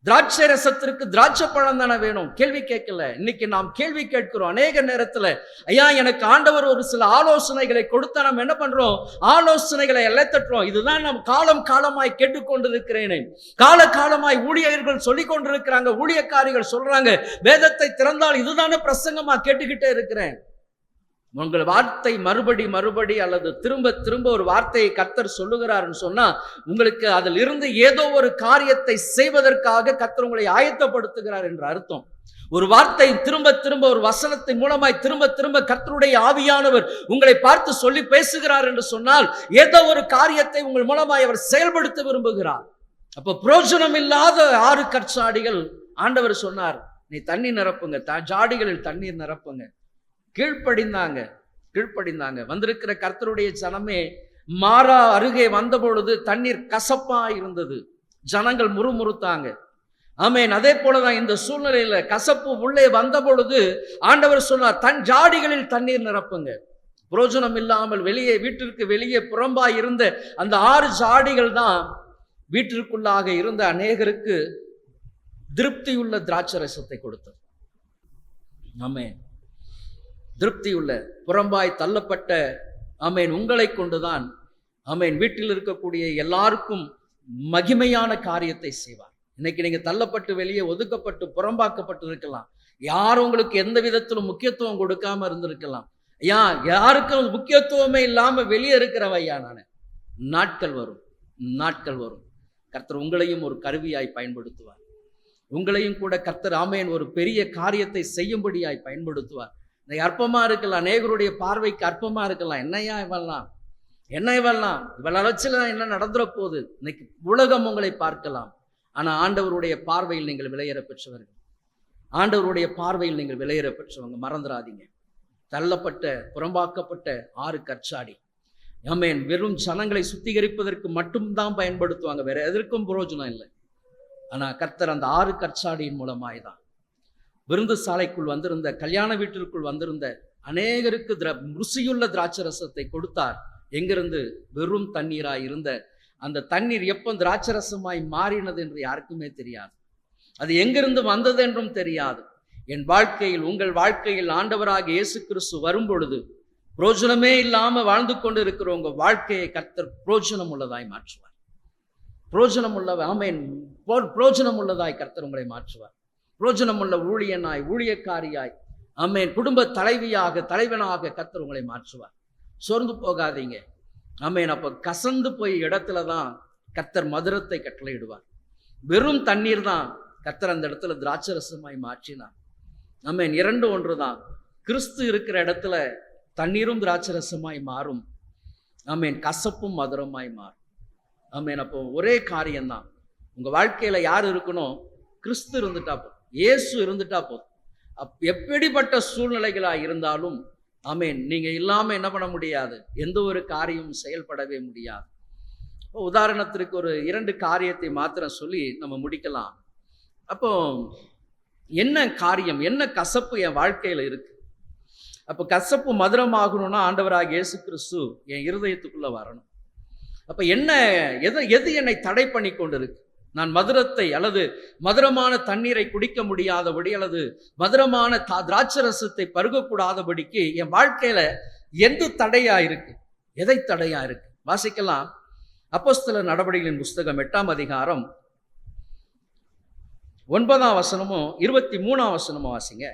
திராட்சை ரசத்திற்கு திராட்சை பழம் தானே வேணும்? கேள்வி கேட்கல. இன்னைக்கு நாம் கேள்வி கேட்கிறோம் அநேக நேரத்துல. ஐயா, எனக்கு ஆண்டவர் ஒரு சில ஆலோசனைகளை கொடுத்தா நம்ம என்ன பண்றோம்? ஆலோசனைகளை எல்லைத்தட்டுறோம். இதுதான் நாம் காலம் காலமாய் கேட்டுக்கொண்டிருக்கிறேனே, கால காலமாய் ஊழியர்கள் சொல்லிக் கொண்டிருக்கிறாங்க, ஊழியக்காரிகள் சொல்றாங்க, வேதத்தை திறந்தால் இதுதானே பிரசங்கமா கேட்டுக்கிட்டே இருக்கிறேன். உங்கள் வார்த்தை மறுபடி அல்லது திரும்ப திரும்ப ஒரு வார்த்தையை கர்த்தர் சொல்லுகிறாருன்னு சொன்னா, உங்களுக்கு அதில் இருந்து ஏதோ ஒரு காரியத்தை செய்வதற்காக கர்த்தர் உங்களை ஆயத்தப்படுத்துகிறார் என்ற அர்த்தம். ஒரு வார்த்தை திரும்ப திரும்ப, ஒரு வசனத்தின் மூலமாய் திரும்ப திரும்ப கர்த்தருடைய ஆவியானவர் உங்களை பார்த்து சொல்லி பேசுகிறார் என்று சொன்னால், ஏதோ ஒரு காரியத்தை உங்கள் மூலமாய் அவர் செயல்படுத்த விரும்புகிறார். அப்ப பிரயோஜனம் இல்லாத 6 கற்சாடிகள் ஆண்டவர் சொன்னார், நீ தண்ணீர் நிரப்புங்க, ஜாடிகளில் தண்ணீர் நிரப்புங்க. கீழ்ப்படிந்தாங்க, கீழ்ப்படிந்தாங்க. வந்திருக்கிற கர்த்தருடைய ஜனமே, மாறா அருகே வந்த பொழுது தண்ணீர் கசப்பா இருந்தது, ஜனங்கள் முறுமுறுத்தாங்க. ஆமென். அதே போலதான் இந்த சூழ்நிலையில கசப்பு உள்ளே வந்த பொழுது ஆண்டவர் சொன்னார், தன் ஜாடிகளில் தண்ணீர் நிரப்புங்க. பிரயோஜனம் இல்லாமல் வெளியே, வீட்டிற்கு வெளியே புறம்பாய் இருந்த அந்த 6 ஜாடிகள் தான் வீட்டிற்குள்ளாக இருந்த அநேகருக்கு திருப்தியுள்ள திராட்சை ரசத்தை கொடுத்தது. ஆமென். திருப்தியுள்ள, புறம்பாய் தள்ளப்பட்ட, ஆமென், உங்களை கொண்டுதான் ஆமென் வீட்டில் இருக்கக்கூடிய எல்லாருக்கும் மகிமையான காரியத்தை செய்வார். இன்னைக்கு நீங்க தள்ளப்பட்டு வெளியே ஒதுக்கப்பட்டு புறம்பாக்கப்பட்டு இருக்கலாம். யாரும் உங்களுக்கு எந்த விதத்திலும் முக்கியத்துவம் கொடுக்காம இருந்திருக்கலாம். ஐயா, யாருக்கும் முக்கியத்துவமே இல்லாம வெளியே இருக்கிறவையா நான். நாட்கள் வரும், நாட்கள் வரும், கர்த்தர் உங்களையும் ஒரு கருவியாய் பயன்படுத்துவார். உங்களையும் கூட கர்த்தர் ஆமென் ஒரு பெரிய காரியத்தை செய்யும்படியாய் பயன்படுத்துவார். இன்னைக்கு அற்பமா இருக்கலாம், அநேகருடைய பார்வைக்கு அற்பமா இருக்கலாம். என்னையா இவெல்லாம், என்ன இவெல்லாம், இவளை வச்சுல என்ன நடந்துற போகுது? இன்னைக்கு உலகம் உங்களை பார்க்கலாம். ஆனா ஆண்டவருடைய பார்வையில் நீங்கள் விலையேற பெற்றவர்கள், ஆண்டவருடைய பார்வையில் நீங்கள் விலையேற பெற்றவங்க. மறந்துடாதீங்க. தள்ளப்பட்ட, புறம்பாக்கப்பட்ட 6 கற்சாடி, ஆமென், வெறும் ஜனங்களை சுத்திகரிப்பதற்கு மட்டும்தான் பயன்படுத்துவாங்க, வேற எதற்கும் பிரயோஜனம் இல்லை. ஆனா கர்த்தர் அந்த 6 கற்சாடியின் மூலமாய்தான் விருந்து சாலைக்குள் வந்திருந்த, கல்யாண வீட்டிற்குள் வந்திருந்த அநேகருக்கு ருசியுள்ள திராட்சை ரசத்தை கொடுத்தார். எங்கிருந்து? வெறும் தண்ணீராய் இருந்த அந்த தண்ணீர் எப்போ திராட்சை ரசமாய் மாறினது என்று யாருக்குமே தெரியாது. அது எங்கிருந்து வந்தது என்றும் தெரியாது. என் வாழ்க்கையில், உங்கள் வாழ்க்கையில் ஆண்டவராக இயேசு கிறிஸ்து வரும் பொழுது புரோஜனமே இல்லாம வாழ்ந்து கொண்டு இருக்கிற உங்க வாழ்க்கையை கர்த்தர் புரோஜனம் உள்ளதாய் மாற்றுவார். புரோஜனம் உள்ள, ஆமென், புரோஜனம் உள்ளதாய் கர்த்தர் உங்களை மாற்றுவார். புரோஜனமுள்ள ஊழியனாய், ஊழியக்காரியாய், ஆமென், குடும்ப தலைவியாக, தலைவனாக கர்த்தர் உங்களை மாற்றுவார். சோர்ந்து போகாதீங்க. ஆமென். அப்ப கசந்து போய் இடத்துல தான் கர்த்தர் மதுரத்தை கட்டளையிடுவார். வெறும் தண்ணீர் தான் கர்த்தர் அந்த இடத்துல திராட்சை ரசமாய் மாற்றினார். ஆமென். 2 ஒன்று தான். கிறிஸ்து இருக்கிற இடத்துல தண்ணீரும் திராட்சை ரசமாய் மாறும். ஆமென். கசப்பும் மதுரமாய் மாறும். ஆமென். அப்போ ஒரே காரியம்தான். உங்க வாழ்க்கையில யார் இருக்கணும்? கிறிஸ்து இருந்துட்டா போதும், இயேசு இருந்துட்டா போதும். எப்படிப்பட்ட சூழ்நிலைகளா இருந்தாலும் ஆமென், நீங்க இல்லாம என்ன பண்ண முடியாது? எந்த ஒரு காரியமும் செயல்படவே முடியாது. உதாரணத்திற்கு ஒரு 2 காரியத்தை மாத்திரம் சொல்லி நம்ம முடிக்கலாம். அப்போ என்ன காரியம், என்ன கசப்பு என் வாழ்க்கையில இருக்கு? அப்போ கசப்பு மதுரமாகணும்னா ஆண்டவராக இயேசு கிறிஸ்து என் இருதயத்துக்குள்ள வரணும். அப்ப என்ன எது என்னை தடை பண்ணி கொண்டிருக்கு? நான் மதுரத்தை அல்லது மதுரமான தண்ணீரை குடிக்க முடியாதபடி அல்லது மதுரமான திராட்சரசத்தை பருகக்கூடாதபடிக்கு என் வாழ்க்கையில எந்த தடையா இருக்கு? எதை தடையா இருக்கு? வாசிக்கலாம். அப்போஸ்தலர் நடவடிக்கைகளின் புஸ்தகம் 8ஆம் அதிகாரம் 9ஆம் வசனமும் 23ஆம் வசனமும் வாசிங்க.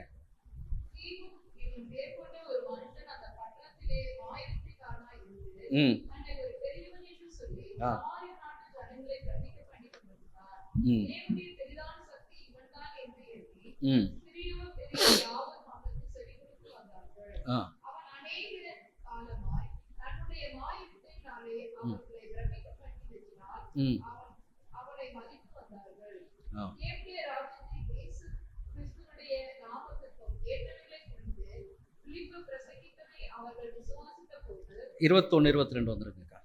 இருபத்தொன்னு 22 வந்திருக்குக்கா.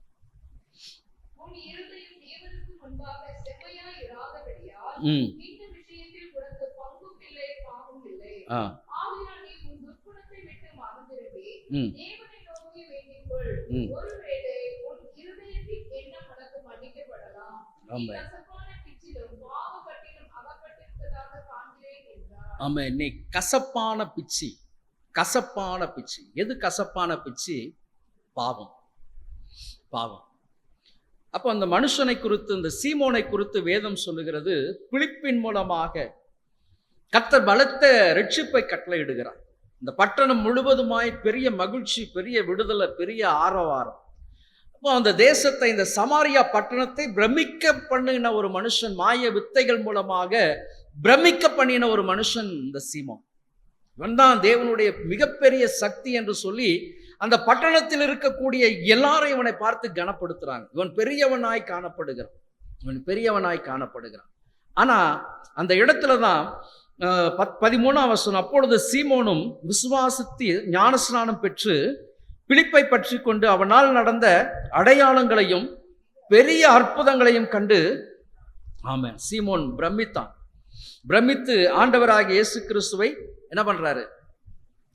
ஆமா, நீ கசப்பான பிச்சி. கசப்பான பிச்சி. எது கசப்பான பிச்சி? பாவம். பாவம். அப்போ அந்த மனுஷனை குறித்து, இந்த சீமோனை குறித்து வேதம் சொல்லுகிறது, பிலிப்பின் மூலமாக கர்த்தர் பலத்த ரட்சிப்பை கட்டளையிடுகிறார். இந்த பட்டணம் முழுவதுமாய் பெரிய மகிழ்ச்சி, பெரிய விடுதலை, பெரிய ஆரவாரம். அப்போ அந்த தேசத்தை, இந்த சமாரியா பட்டணத்தை பிரமிக்க பண்ணின ஒரு மனுஷன், மாய வித்தைகள் மூலமாக பிரமிக்க பண்ணின ஒரு மனுஷன் இந்த சீமோன். இவன் தான் தேவனுடைய மிகப்பெரிய சக்தி என்று சொல்லி அந்த பட்டணத்தில் இருக்கக்கூடிய எல்லாரும் இவனை பார்த்து கனப்படுத்துறாங்க. இவன் பெரியவனாய் காணப்படுகிறான், இவன் பெரியவனாய் காணப்படுகிறான். ஆனா அந்த இடத்துல தான் 13ஆம் வசனம், அப்பொழுது சீமோனும் விசுவாசித்து ஞானஸ்நானம் பெற்று பிலிப்பை பற்றி கொண்டு அவனால் நடந்த அடையாளங்களையும் பெரிய அற்புதங்களையும் கண்டு, ஆமென், சீமோன் பிரமித்தான். பிரமித்து ஆண்டவராகிய இயேசு கிறிஸ்துவை என்ன பண்றாரு?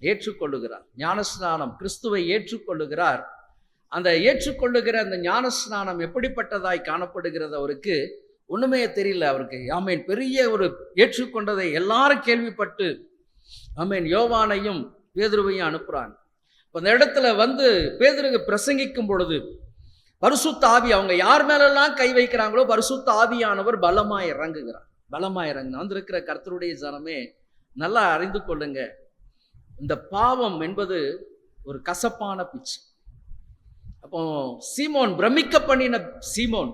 ஏற்றுக்கொள்ளுகிறார். ஞானஸ்நானம், கிறிஸ்துவை ஏற்றுக்கொள்ளுகிறார். அந்த ஏற்றுக்கொள்ளுகிற அந்த ஞானஸ்நானம் எப்படிப்பட்டதாய் காணப்படுகிறது? அவருக்கு ஒண்ணுமே தெரியல. அவருக்கு ஆமேன் பெரிய ஒரு ஏற்றுக்கொண்டதை எல்லாரும் கேள்விப்பட்டு ஆமேன் யோவானையும் பேதுருவையும் அனுப்புறாங்க. அந்த இடத்துல வந்து பேதுருக்கு பிரசங்கிக்கும் பொழுது பரிசுத்த ஆவி, அவங்க யார் மேலெல்லாம் கை வைக்கிறாங்களோ பரிசுத்த ஆவியானவர் பலமாய் இறங்குகிறார். பலமாய் இறங்கு வந்திருக்கிற கர்த்தருடைய ஜனமே நல்லா அறிந்து கொள்ளுங்க, இந்த பாவம் என்பது ஒரு கசப்பான பிச்சு. அப்போ சீமோன், பிரமிக்க பண்ணின சீமோன்,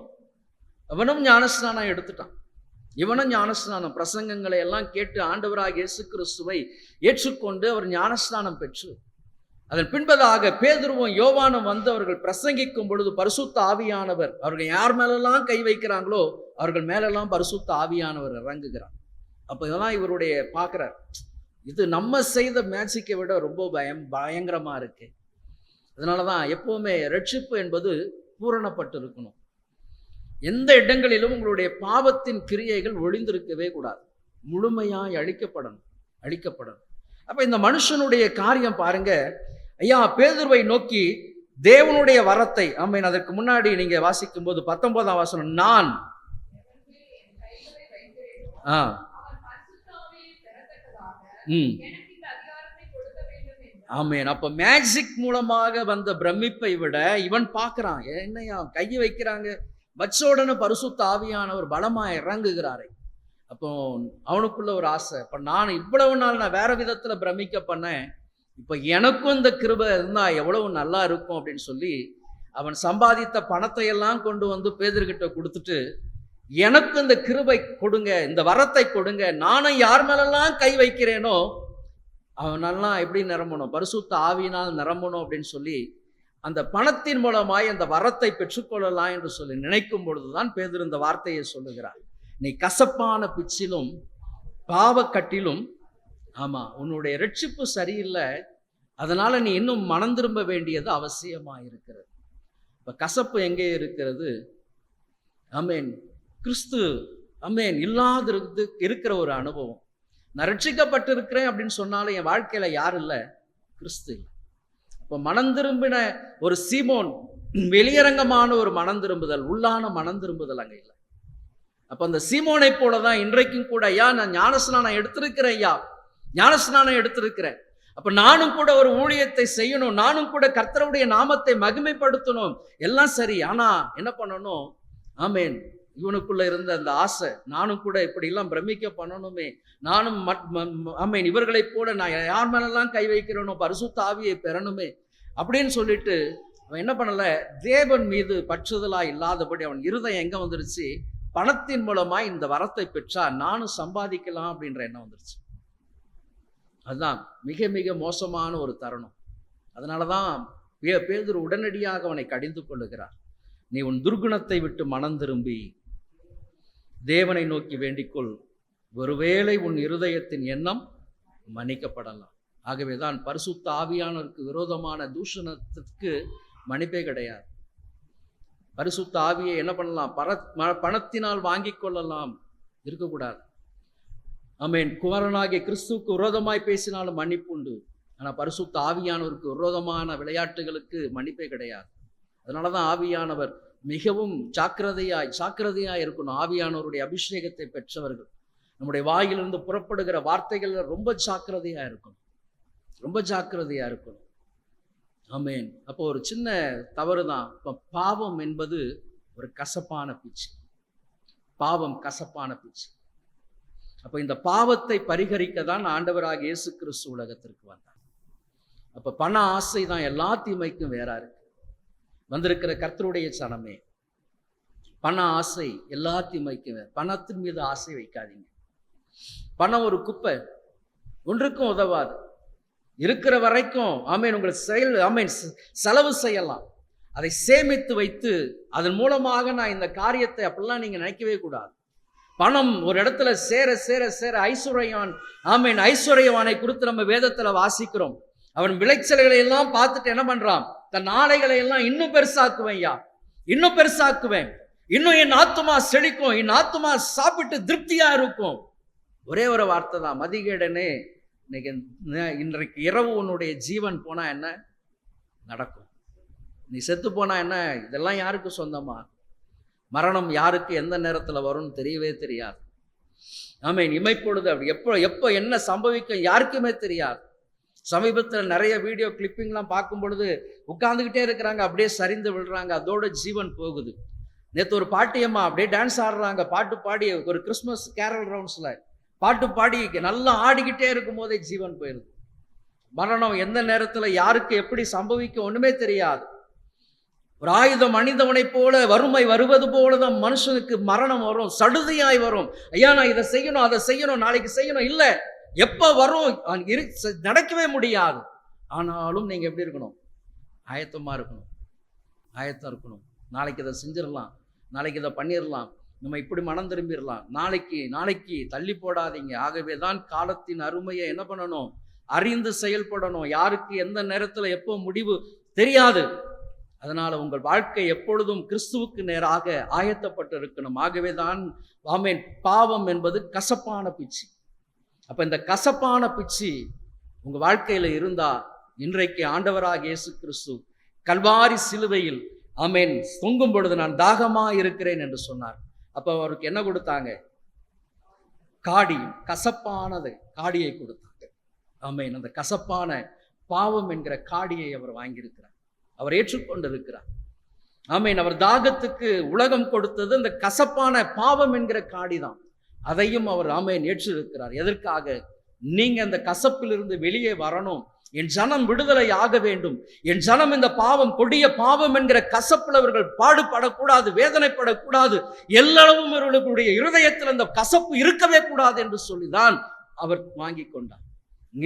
அவனும் ஞானஸ்நானம் எடுத்துட்டான். இவனும் ஞானஸ்நானம் பிரசங்கங்களை எல்லாம் கேட்டு ஆண்டவராக இயேசு கிறிஸ்துவை ஏற்றுக்கொண்டு அவர் ஞானஸ்நானம் பெற்று அதன் பின்பதாக பேதுருவும் யோவானும் வந்து அவர்கள் பிரசங்கிக்கும் பொழுது பரிசுத்த ஆவியானவர், அவர்கள் யார் மேலெல்லாம் கை வைக்கிறாங்களோ அவர்கள் மேலெல்லாம் பரிசுத்த ஆவியானவர் இறங்குகிறார். அப்போ இதெல்லாம் இவருடைய பார்க்குறார், இது நம்ம செய்த மேஜிக்கை விட ரொம்ப பயங்கரமா இருக்கு. அதனால தான் எப்பவுமே ரட்சிப்பு என்பது பூரணப்பட்டு இருக்கணும். எந்த இடங்களிலும் உங்களுடைய பாவத்தின் கிரியைகள் ஒளிந்திருக்கவே கூடாது, முழுமையாய் அழிக்கப்படணும். அப்ப இந்த மனுஷனுடைய காரியம் பாருங்க. ஐயா, பேதுருவை நோக்கி தேவனுடைய வரத்தை, ஆமென், அதற்கு முன்னாடி நீங்க வாசிக்கும் போது 19ஆம் வசனம், நான் ஆமென். அப்ப மேஜிக் மூலமாக வந்த பிரமிப்பை விட இவன் பார்க்கிறான், என்னையா கையை வைக்கிறாங்க, வச்சோடனே பரிசுத்த ஆவியானவர் பலமா இறங்குகிறாரே. அப்போ அவனுக்குள்ள ஒரு ஆசை, இப்ப நான் இவ்வளவு நாள் நான் வேற விதத்துல பிரமிக்க பண்ணேன், இப்ப எனக்கும் இந்த கிருபை இருந்தா எவ்வளவு நல்லா இருக்கும் அப்படின்னு சொல்லி அவன் சம்பாதித்த பணத்தை எல்லாம் கொண்டு வந்து பேதுருகிட்ட கொடுத்துட்டு, எனக்கு இந்த கிருபை கொடுங்க, இந்த வரத்தை கொடுங்க, நானும் யார் மேலெல்லாம் கை வைக்கிறேனோ அவனெல்லாம் எப்படி நிரம்பணும், பரிசுத்த ஆவியினால் நிரம்பணும் அப்படின்னு சொல்லி அந்த பணத்தின் மூலமாய் அந்த வரத்தை பெற்றுக்கொள்ளலாம் என்று சொல்லி நினைக்கும் பொழுதுதான் பேதுரு இந்த வார்த்தையை சொல்லுகிறார், நீ கசப்பான பிச்சிலும் பாவக்கட்டிலும், ஆமா, உன்னுடைய ரட்சிப்பு சரியில்லை, அதனால நீ இன்னும் மனம் திரும்ப வேண்டியது அவசியமா இருக்கிறது. இப்ப கசப்பு எங்கே இருக்கிறது? ஆமென், கிறிஸ்து ஆமென் இல்லாத இருக்கிற ஒரு அனுபவம். நான் ரட்சிக்கப்பட்டு இருக்கிறேன் அப்படின்னு சொன்னாலும் என் வாழ்க்கையில யாரும் இல்லை, கிறிஸ்து இல்லை. இப்போ மனம் திரும்பின ஒரு சீமோன் வெளியரங்கமான ஒரு மனம் திரும்புதல், உள்ளான மனம் திரும்புதல் அங்கே இல்லை. அப்போ அந்த சீமோனை போல தான் இன்றைக்கும் கூட, ஐயா நான் ஞானஸ்நானம் எடுத்திருக்கிறேன், ஐயா ஞானஸ்நானம் எடுத்திருக்கிறேன், அப்போ நானும் கூட ஒரு ஊழியத்தை செய்யணும், நானும் கூட கர்த்தருடைய நாமத்தை மகிமைப்படுத்தணும், எல்லாம் சரி. ஆனால் என்ன பண்ணணும்? ஆமேன், இவனுக்குள்ள இருந்த அந்த ஆசை, நானும் கூட இப்படிலாம் பிரமிக்க பண்ணணுமே, நானும் ஆமேன் இவர்களைப் போல நான் யார் மேலெல்லாம் கை வைக்கிறேனோ பரிசுத்த ஆவியை பெறணுமே அப்படின்னு சொல்லிட்டு அவன் என்ன பண்ணல, தேவன் மீது பற்றுதலா இல்லாதபடி அவன் இருதயம் எங்க வந்துருச்சு? பணத்தின் மூலமா இந்த வரத்தை பெற்றா நானும் சம்பாதிக்கலாம் அப்படின்ற எண்ணம் வந்துருச்சு. அதுதான் மிக மிக மோசமான ஒரு தருணம். அதனாலதான் பேதுரு உடனடியாக அவனை கடிந்து கொள்ளுகிறார். நீ உன் துர்குணத்தை விட்டு மனம் திரும்பி தேவனை நோக்கி வேண்டிக்கொள், ஒருவேளை உன் இருதயத்தின் எண்ணம் மன்னிக்கப்படலாம். ஆகவேதான் பரிசுத்த ஆவியானவருக்கு விரோதமான தூஷணத்திற்கு மன்னிப்பே கிடையாது. பரிசுத்த ஆவியை என்ன பண்ணலாம்? பணத்தினால் வாங்கி கொள்ளலாம், இருக்கக்கூடாது. ஆமேன். குமாரனாகிய கிறிஸ்துவுக்கு விரோதமாய் பேசினாலும் மன்னிப்பு உண்டு. ஆனால் பரிசுத்த ஆவியானவருக்கு விரோதமான விளையாட்டுகளுக்கு மன்னிப்பே கிடையாது. அதனாலதான் ஆவியானவர் மிகவும் ஜாக்கிரதையாய் இருக்கணும். ஆவியானவருடைய அபிஷேகத்தை பெற்றவர்கள் நம்முடைய வாயிலிருந்து புறப்படுகிற வார்த்தைகள் ரொம்ப ஜாக்கிரதையா இருக்கணும், ரொம்ப ஜாக்கிரதையா இருக்கணும். ஆமேன். அப்போ ஒரு சின்ன தவறு தான். இப்போ பாவம் என்பது ஒரு கசப்பான பிச்சு. பாவம் கசப்பான பிச்சு. அப்போ இந்த பாவத்தை பரிகரிக்க தான் ஆண்டவராக இயேசு கிறிஸ்து உலகத்திற்கு வந்தார். அப்போ பண ஆசை தான் எல்லா தீமைக்கும் வேறா இருக்கு. வந்திருக்கிற கர்த்தருடைய சனமே, பண ஆசை எல்லா தீமைக்கும் வேறு. பணத்தின் மீது ஆசை வைக்காதீங்க. பணம் ஒரு குப்பை, ஒன்றுக்கும் உதவாது. இருக்கிற வரைக்கும் ஆமேன் உங்களை செலவு செய்யலாம். அதை சேமித்து வைத்து அதன் மூலமாக நான் இந்த காரியத்தை அப்படிலாம் நீங்க நினைக்கவே கூடாது. பணம் ஒரு இடத்துல சேர சேர சேர ஐஸ்வர்யவான், ஆமேன் ஐஸ்வர்யவானை குறித்து நம்ம வேதத்துல வாசிக்கிறோம். அவன் விளைச்சல்களை எல்லாம் பார்த்துட்டு என்ன பண்றான்? தன் நாளைகளை எல்லாம் இன்னும் பெருசாக்குவேன், ஐயா இன்னும் பெருசாக்குவேன், இன்னும் என் ஆத்துமா செழிக்கும், என் ஆத்துமா சாப்பிட்டு திருப்தியா இருக்கும். ஒரே ஒரு வார்த்தை தான், மதிகேடனே இன்றைக்கு இரவு உன்னுடைய ஜீவன் போனா என்ன நடக்கும்? நீ செத்து போனா என்ன? இதெல்லாம் யாருக்கு சொந்தமா? மரணம் யாருக்கு எந்த நேரத்தில் வரும்னு தெரியவே தெரியாது. ஆமேன். இமைப்பொழுது அப்படி எப்போ என்ன சம்பவிக்கும் யாருக்குமே தெரியாது. சமீபத்தில் நிறைய வீடியோ கிளிப்பிங்லாம் பார்க்கும் பொழுது உட்கார்ந்துக்கிட்டே இருக்கிறாங்க, அப்படியே சரிந்து விழுறாங்க, அதோட ஜீவன் போகுது. நேற்று ஒரு பாட்டியம்மா அப்படியே டான்ஸ் ஆடுறாங்க, பாட்டு பாடி ஒரு கிறிஸ்மஸ் கேரல் ரவுண்ட்ஸில் பாட்டு பாடி நல்லா ஆடிக்கிட்டே இருக்கும் போதே ஜீவன் போயிடுது. மரணம் எந்த நேரத்தில் யாருக்கு எப்படி சம்பவிக்கும் ஒன்றுமே தெரியாது. ஒரு ஆயுதம் அணிந்தவனை போல வறுமை வருவது போலதான் மனுஷனுக்கு மரணம் வரும், சடுதியாய் வரும். ஐயா நான் இதை செய்யணும், அதை செய்யணும், நாளைக்கு செய்யணும், இல்லை எப்போ வரும் நடக்கவே முடியாது. ஆனாலும் நீங்க எப்படி இருக்கணும்? ஆயத்தமா இருக்கணும், ஆயத்தம் இருக்கணும். நாளைக்கு இதை செஞ்சிடலாம், நாளைக்கு இதை பண்ணிடலாம், நம்ம இப்படி மனம் திரும்பிடலாம், நாளைக்கு தள்ளி போடாதீங்க. ஆகவே தான் காலத்தின் அருமையை என்ன பண்ணணும்? அறிந்து செயல்படணும். யாருக்கு எந்த நேரத்தில் எப்போ முடிவு தெரியாது. அதனால உங்கள் வாழ்க்கை எப்பொழுதும் கிறிஸ்துவுக்கு நேராக ஆயத்தப்பட்டு இருக்கணும். ஆகவே தான் ஆமேன் பாவம் என்பது கசப்பான பிச்சு. அப்ப இந்த கசப்பான பிச்சு உங்க வாழ்க்கையில இருந்தா, இன்றைக்கு ஆண்டவராக இயேசு கிறிஸ்து கல்வாரி சிலுவையில் ஆமேன் தொங்கும் பொழுது நான் தாகமா இருக்கிறேன் என்று சொன்னார். அப்ப அவருக்கு என்ன கொடுத்தாங்க? காடி, கசப்பானது காடியை கொடுத்தாங்க. ஆமேன். அந்த கசப்பான பாவம் என்கிற காடியை அவர் வாங்கியிருக்கிறார், அவர் ஏற்றுக்கொண்டிருக்கிறார். ஆமேன். அவர் தாகத்துக்கு உலகம் கொடுத்தது அந்த கசப்பான பாவம் என்கிற காடிதான். அதையும் அவர் ஆமேன் ஏற்றிருக்கிறார். எதற்காக? நீங்க அந்த கசப்பிலிருந்து வெளியே வரணும், என் ஜனம் விடுதலை ஆக வேண்டும், என் ஜனம் இந்த பாவம் கொடிய பாவம் என்கிற கசப்பில் அவர்கள் பாடுபடக்கூடாது, வேதனைப்படக்கூடாது, எல்லளவும் அவர்களுடைய இருதயத்தில் அந்த கசப்பு இருக்கவே கூடாது என்று சொல்லிதான் அவர் வாங்கி கொண்டார்.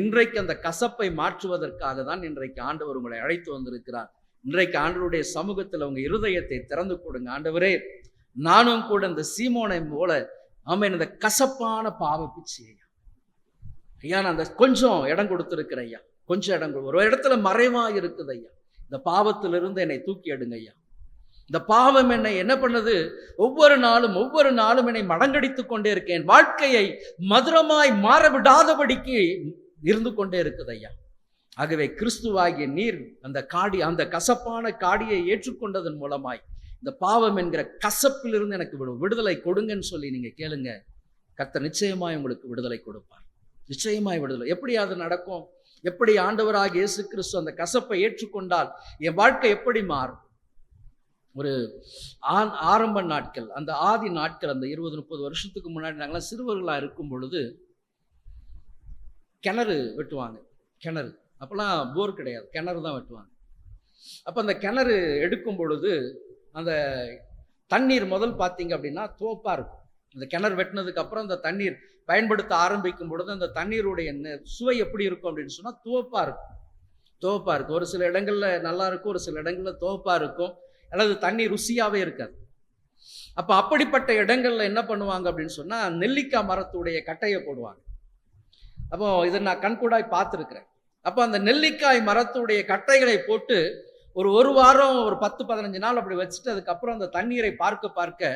இன்றைக்கு அந்த கசப்பை மாற்றுவதற்காக தான் இன்றைக்கு ஆண்டவர் உங்களை அழைத்து வந்திருக்கிறார். இன்றைக்கு ஆண்டவருடைய சமூகத்தில் உங்க இருதயத்தை திறந்து கொடுங்க. ஆண்டவரே, நானும் கூட இந்த சீமோனை போல ஆமேன் இந்த கசப்பான பாவ பிச்சு ஐயா நான் அந்த கொஞ்சம் இடம் கொடுத்திருக்கிறேன் ஐயா, கொஞ்சம் இடம் ஒரு இடத்துல மறைவா இருக்குது ஐயா, இந்த பாவத்திலிருந்து என்னை தூக்கி எடுங்க ஐயா. இந்த பாவம் என்னை என்ன பண்ணுது? ஒவ்வொரு நாளும் என்னை மடங்கடித்து கொண்டே இருக்கேன். வாழ்க்கையை மதுரமாய் மாற விடாதபடிக்கு இருந்து கொண்டே இருக்குது ஐயா. ஆகவே கிறிஸ்துவாகிய நீர் அந்த கசப்பான காடியை ஏற்றுக்கொண்டதன் மூலமாய் இந்த பாவம் என்கிற கசப்பிலிருந்து எனக்கு விடுதலை கொடுங்கன்னு சொல்லி நீங்க கேளுங்க. கர்த்தர் நிச்சயமாய் உங்களுக்கு விடுதலை கொடுப்பார். நிச்சயமாய் விடுதலை. எப்படி அது நடக்கும்? எப்படி ஆண்டவராகிய இயேசு கிறிஸ்து அந்த கசப்பை ஏற்றுக்கொண்டால் என் வாழ்க்கை எப்படி மாறும்? ஒரு ஆரம்ப நாட்கள், அந்த ஆதி நாட்கள், அந்த 20-30 வருஷத்துக்கு முன்னாடி நாங்களாம் சிறுவர்களாக இருக்கும் பொழுது கிணறு வெட்டுவாங்க. கிணறு அப்போல்லாம் போர் கிடையாது, கிணறு தான் வெட்டுவாங்க. அப்போ அந்த கிணறு எடுக்கும் பொழுது அந்த தண்ணீர் முதல் பார்த்தீங்க அப்படின்னா துவப்பாக இருக்கும். அந்த கிணறு வெட்டினதுக்கு அப்புறம் அந்த தண்ணீர் பயன்படுத்த ஆரம்பிக்கும் பொழுது அந்த தண்ணீருடைய சுவை எப்படி இருக்கும் அப்படின்னு சொன்னால் துவப்பாக இருக்கும். துவப்பாக இருக்கும். ஒரு சில இடங்கள்ல நல்லா இருக்கும், ஒரு சில இடங்கள்ல துவப்பாக இருக்கும், அல்லது தண்ணி ருசியாகவே இருக்காது. அப்போ அப்படிப்பட்ட இடங்கள்ல என்ன பண்ணுவாங்க அப்படின்னு சொன்னால் நெல்லிக்காய் மரத்துடைய கட்டையை போடுவாங்க. அப்போ இதை நான் கண்கூடாய் பார்த்துருக்கிறேன். அப்போ அந்த நெல்லிக்காய் மரத்துடைய கட்டைகளை போட்டு ஒரு வாரம், ஒரு 10-15 நாள் அப்படி வச்சுட்டு அதுக்கப்புறம் அந்த தண்ணீரை பார்க்க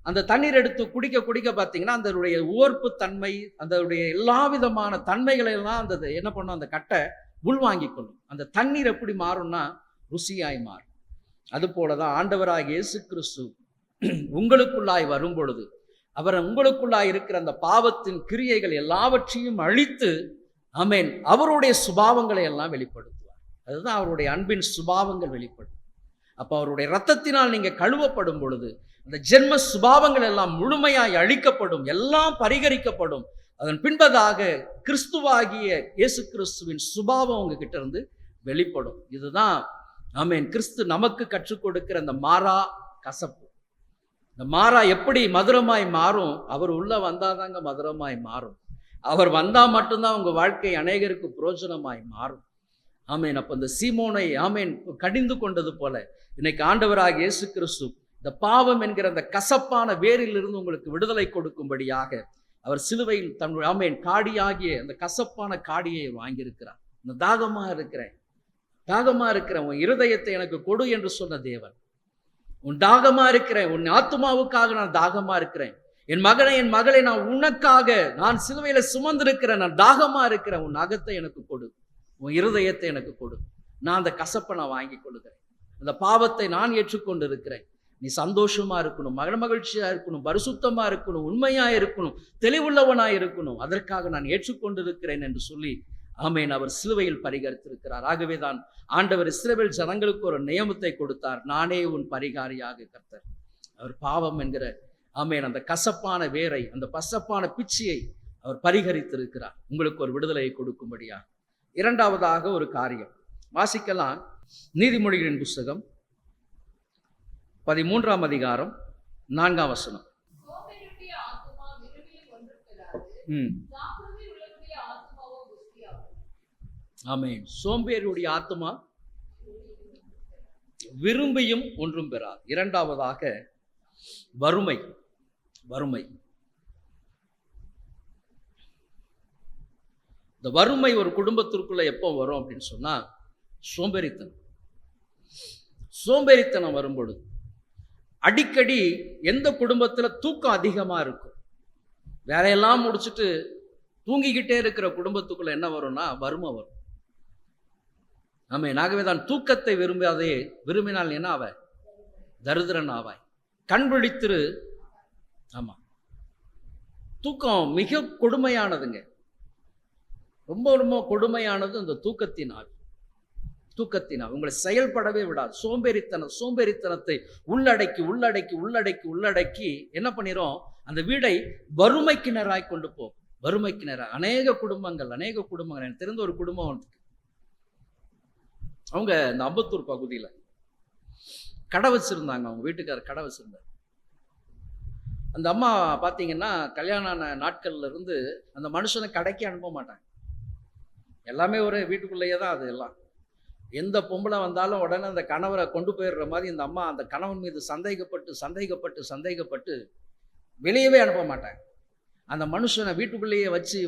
அந்த தண்ணீர் எடுத்து குடிக்க பார்த்தீங்கன்னா அதனுடைய உவர்ப்பு தன்மை, அதனுடைய எல்லா விதமான தன்மைகளை எல்லாம் அந்த என்ன பண்ணும், அந்த கட்டை உள்வாங்கிக் கொள்ளும். அந்த தண்ணீர் எப்படி மாறும்னா ருசியாய் மாறும். அது போலதான் ஆண்டவராகிய இயேசு கிறிஸ்து உங்களுக்குள்ளாய் வரும் பொழுது அவர் உங்களுக்குள்ளாய் இருக்கிற அந்த பாவத்தின் கிரியைகள் எல்லாவற்றையும் அழித்து, ஆமென், அவருடைய சுபாவங்களை எல்லாம் வெளிப்படுத்துவார். அதுதான் அவருடைய அன்பின் சுபாவங்கள் வெளிப்படும். அப்போ அவருடைய இரத்தத்தினால் நீங்க கழுவப்படும் பொழுது அந்த ஜென்ம சுபாவங்கள் எல்லாம் முழுமையாய் அழிக்கப்படும், எல்லாம் பரிகரிக்கப்படும். அதன் பின்பதாக கிறிஸ்துவாகிய இயேசு கிறிஸ்துவின் சுபாவம் உங்ககிட்ட இருந்து வெளிப்படும். இதுதான் ஆமென் கிறிஸ்து நமக்கு கற்றுக் கொடுக்கிற அந்த மாறா கசப்பு. இந்த மாறா எப்படி மதுரமாய் மாறும்? அவர் உள்ள வந்தாதாங்க மதுரமாய் மாறும். அவர் வந்தா மட்டும்தான் உங்க வாழ்க்கை அநேகருக்கு புரோஜனமாய் மாறும். ஆமேன். அப்ப இந்த சீமோனை ஆமேன் கடிந்து கொண்டது போல இன்னைக்கு ஆண்டவராகிய இயேசு கிறிஸ்து இந்த பாவம் என்கிற அந்த கசப்பான வேரிலிருந்து உங்களுக்கு விடுதலை கொடுக்கும்படியாக அவர் சிலுவையில் தன்னுடைய ஆமேன் காடியாகிய அந்த கசப்பான காடியை வாங்கியிருக்கிறார். இந்த தாகமா இருக்கிறேன், உன் இருதயத்தை எனக்கு கொடு என்று சொன்ன தேவன். உன் தாகமா இருக்கிறேன், உன் ஆத்துமாவுக்காக நான் தாகமா இருக்கிறேன், என் மகளை நான் உனக்காக நான் சிலுவையில சுமந்திருக்கிறேன், நான் தாகமா இருக்கிறேன், உன் அகத்தை எனக்கு கொடு, உன் இருதயத்தை எனக்கு கொடு, நான் அந்த கசப்பை நான் வாங்கி கொள்ளுகிறேன், அந்த பாவத்தை நான் ஏற்றுக்கொண்டு இருக்கிறேன். நீ சந்தோஷமா இருக்கணும், மகிழ்ச்சியா இருக்கணும், பரிசுத்தமா இருக்கணும், உண்மையா இருக்கணும், தெளிவுள்ளவனா இருக்கணும், அதற்காக நான் ஏற்றுக்கொண்டு இருக்கிறேன் என்று சொல்லி ஆமேன் அவர் சிலுவையில் பரிகரித்திருக்கிறார். ஆகவே தான் ஆண்டவர் இஸ்ரவேல் ஜனங்களுக்கு ஒரு நியமத்தை கொடுத்தார், நானே உன் பரிகாரியாக கர்த்தர். அவர் பாவம் என்கிற ஆமேன் அந்த கசப்பான வேரை, அந்த பசப்பான பிச்சியை அவர் பரிகரித்திருக்கிறார் உங்களுக்கு ஒரு விடுதலையை கொடுக்கும்படியா. இரண்டாவதாக ஒரு காரியம் வாசிக்கலாம். நீதிமொழிகளின் புஸ்தகம் 13ஆம் அதிகாரம் 4ஆம் வசனம். ஆமென். சோம்பேறியுடைய ஆத்துமா விரும்பியும் ஒன்றும் பெறாது. இரண்டாவதாக வறுமை. இந்த வறுமை ஒரு குடும்பத்திற்குள்ள எப்போ வரும் அப்படின்னு சொன்னா சோம்பேறித்தனம் வரும்பொழுது அடிக்கடி எந்த குடும்பத்துல தூக்கம் அதிகமா இருக்கும், வேலையெல்லாம் முடிச்சுட்டு தூங்கிக்கிட்டே இருக்கிற குடும்பத்துக்குள்ள என்ன வரும்னா வறுமை வரும். ஆமென். ஆகவே தான் தூக்கத்தை விரும்பினால் என்ன ஆவாய்? தரித்திரன் ஆவாய். கண் விழித்திரு. ஆமா, தூக்கம் மிக கொடுமையானதுங்க, ரொம்ப ரொம்ப கொடுமையானது. இந்த தூக்கத்தினால் உங்களை செயல்படவே விடாது. சோம்பேறித்தனத்தை உள்ளடக்கி என்ன பண்ணிரும்? அந்த வீடை வறுமைக்கிணராய் கொண்டு போகும். வறுமைக்கிணராய் அநேக குடும்பங்கள் எனக்கு தெரிந்த ஒரு குடும்பம், அவங்க இந்த அம்பத்தூர் பகுதியில் கடை வச்சிருந்தாங்க. அவங்க வீட்டுக்காரர் கடை வச்சிருந்தார். அந்த அம்மா பார்த்தீங்கன்னா கல்யாண ஆன நாட்கள்ல இருந்து அந்த மனுஷனை கடைக்கு அனுப்ப மாட்டாங்க. எல்லாமே ஒரு வீட்டுக்குள்ளேயே தான். அது எல்லாம் எந்த பொம்பளை வந்தாலும் உடனே அந்த கணவரை கொண்டு போயிடுற மாதிரி இந்த அம்மா அந்த கணவன் மீது சந்தேகப்பட்டு வெளியவே அனுப்ப மாட்டாங்க. அந்த மனுஷனை வீட்டுக்குள்ளேயே வச்சு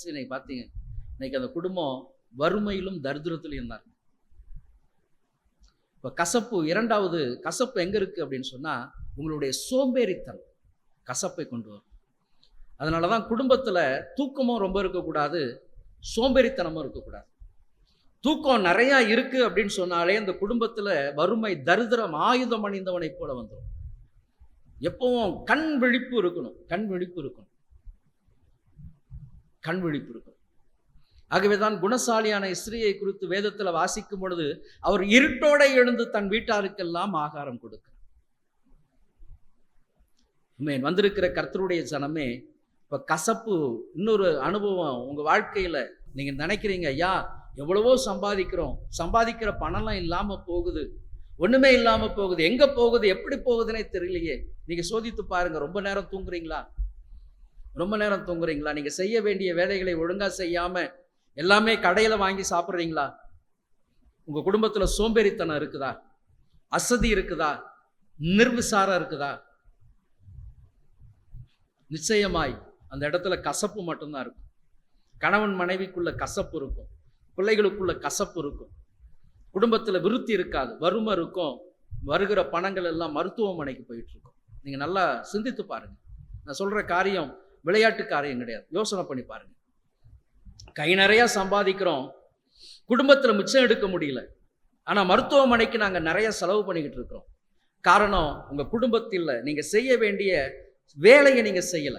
இன்னைக்கு பார்த்தீங்க, இன்னைக்கு அந்த குடும்பம் வறுமையிலும் தரித்திரத்திலையும் தான். இப்போ இரண்டாவது கசப்பு எங்க இருக்கு அப்படின்னு சொன்னா உங்களுடைய சோம்பேறித்தனம் கசப்பை கொண்டு வரும். அதனாலதான் குடும்பத்துல தூக்கமும் ரொம்ப இருக்கக்கூடாது, சோம்பேறித்தனமும் இருக்கக்கூடாது. தூக்கம் நிறைய இருக்கு அப்படின்னு சொன்னாலே இந்த குடும்பத்துல வறுமை தரித்திரம் ஆயுதம் அணிந்தவனை போல வந்துடும். எப்பவும் கண் விழிப்பு இருக்கணும், கண் விழிப்பு இருக்கணும், கண் விழிப்பு இருக்கணும். ஆகவேதான் குணசாலியான ஸ்திரீயை குறித்து வேதத்துல வாசிக்கும் பொழுது அவர் இருட்டோட எழுந்து தன் வீட்டாருக்கெல்லாம் ஆகாரம் கொடுக்கிறார். வந்திருக்கிற கர்த்தருடைய ஜனமே, இப்ப கசப்பு இன்னொரு அனுபவம் உங்க வாழ்க்கையில நீங்க நினைக்கிறீங்க, ஐயா எவ்வளவோ சம்பாதிக்கிறோம், சம்பாதிக்கிற பணம்லாம் இல்லாம போகுது, ஒண்ணுமே இல்லாம போகுது, எங்க போகுது எப்படி போகுதுன்னே தெரியலையே. நீங்க சோதித்து பாருங்க. ரொம்ப நேரம் தூங்குறீங்களா? ரொம்ப நேரம் தூங்குறீங்களா? நீங்க செய்ய வேண்டிய வேலைகளை ஒழுங்கா செய்யாம எல்லாமே கடையில வாங்கி சாப்பிட்றீங்களா? உங்க குடும்பத்துல சோம்பேறித்தனம் இருக்குதா? அசதி இருக்குதா? நிர்விசாரம் இருக்குதா? நிச்சயமாய் அந்த இடத்துல கசப்பு மட்டும்தான் இருக்கும். கணவன் மனைவிக்குள்ள கசப்பு இருக்கும், பிள்ளைகளுக்குள்ள கசப்பு இருக்கும், குடும்பத்துல விருத்தி இருக்காது, வறுமை இருக்கும், வருகிற பணங்கள் எல்லாம் மருத்துவமனைக்கு போயிட்டு இருக்கும். நீங்க நல்லா சிந்தித்து பாருங்க. நான் சொல்ற காரியம் விளையாட்டு காரியம் கிடையாது. யோசனை பண்ணி பாருங்க. கை நிறைய சம்பாதிக்கிறோம், குடும்பத்துல மிச்சம் எடுக்க முடியல, ஆனா மருத்துவமனைக்கு நாங்க நிறைய செலவு பண்ணிக்கிட்டு இருக்கிறோம். காரணம், உங்க குடும்பத்தில் நீங்க செய்ய வேண்டிய வேலையை நீங்க செய்யல.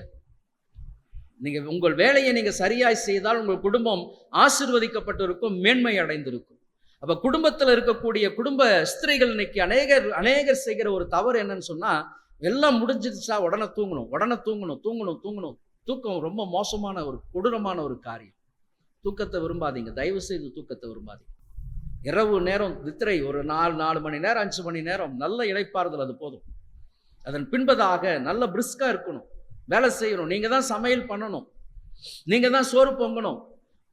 நீங்க உங்கள் வேலையை நீங்க சரியாய் செய்தால் உங்கள் குடும்பம் ஆசீர்வதிக்கப்பட்டிருக்கும், மேன்மை அடைந்திருக்கும். அப்ப குடும்பத்தில் இருக்கக்கூடிய குடும்ப ஸ்திரீகள் இன்னைக்கு அநேகர் செய்கிற ஒரு தவறு என்னன்னு சொன்னா, எல்லாம் முடிஞ்சிருச்சா உடனே தூங்கணும், உடனே தூங்கணும், தூங்கணும், தூங்கணும். தூக்கம் ரொம்ப மோசமான ஒரு கொடூரமான ஒரு காரியம். தூக்கத்தை விரும்பாதீங்க, தயவு செய்து தூக்கத்தை விரும்பாதீங்க. இரவு நேரம் நித்திரை ஒரு 4 மணி நேரம் 5 மணி நேரம் நல்ல இளைப்பாறுதல், அது போதும். அதன் பின்பதாக நல்ல பிரிஸ்கா இருக்கணும், வேலை செய்யணும். நீங்க தான் சமையல் பண்ணணும், நீங்க தான் சோறு பொங்கணும்,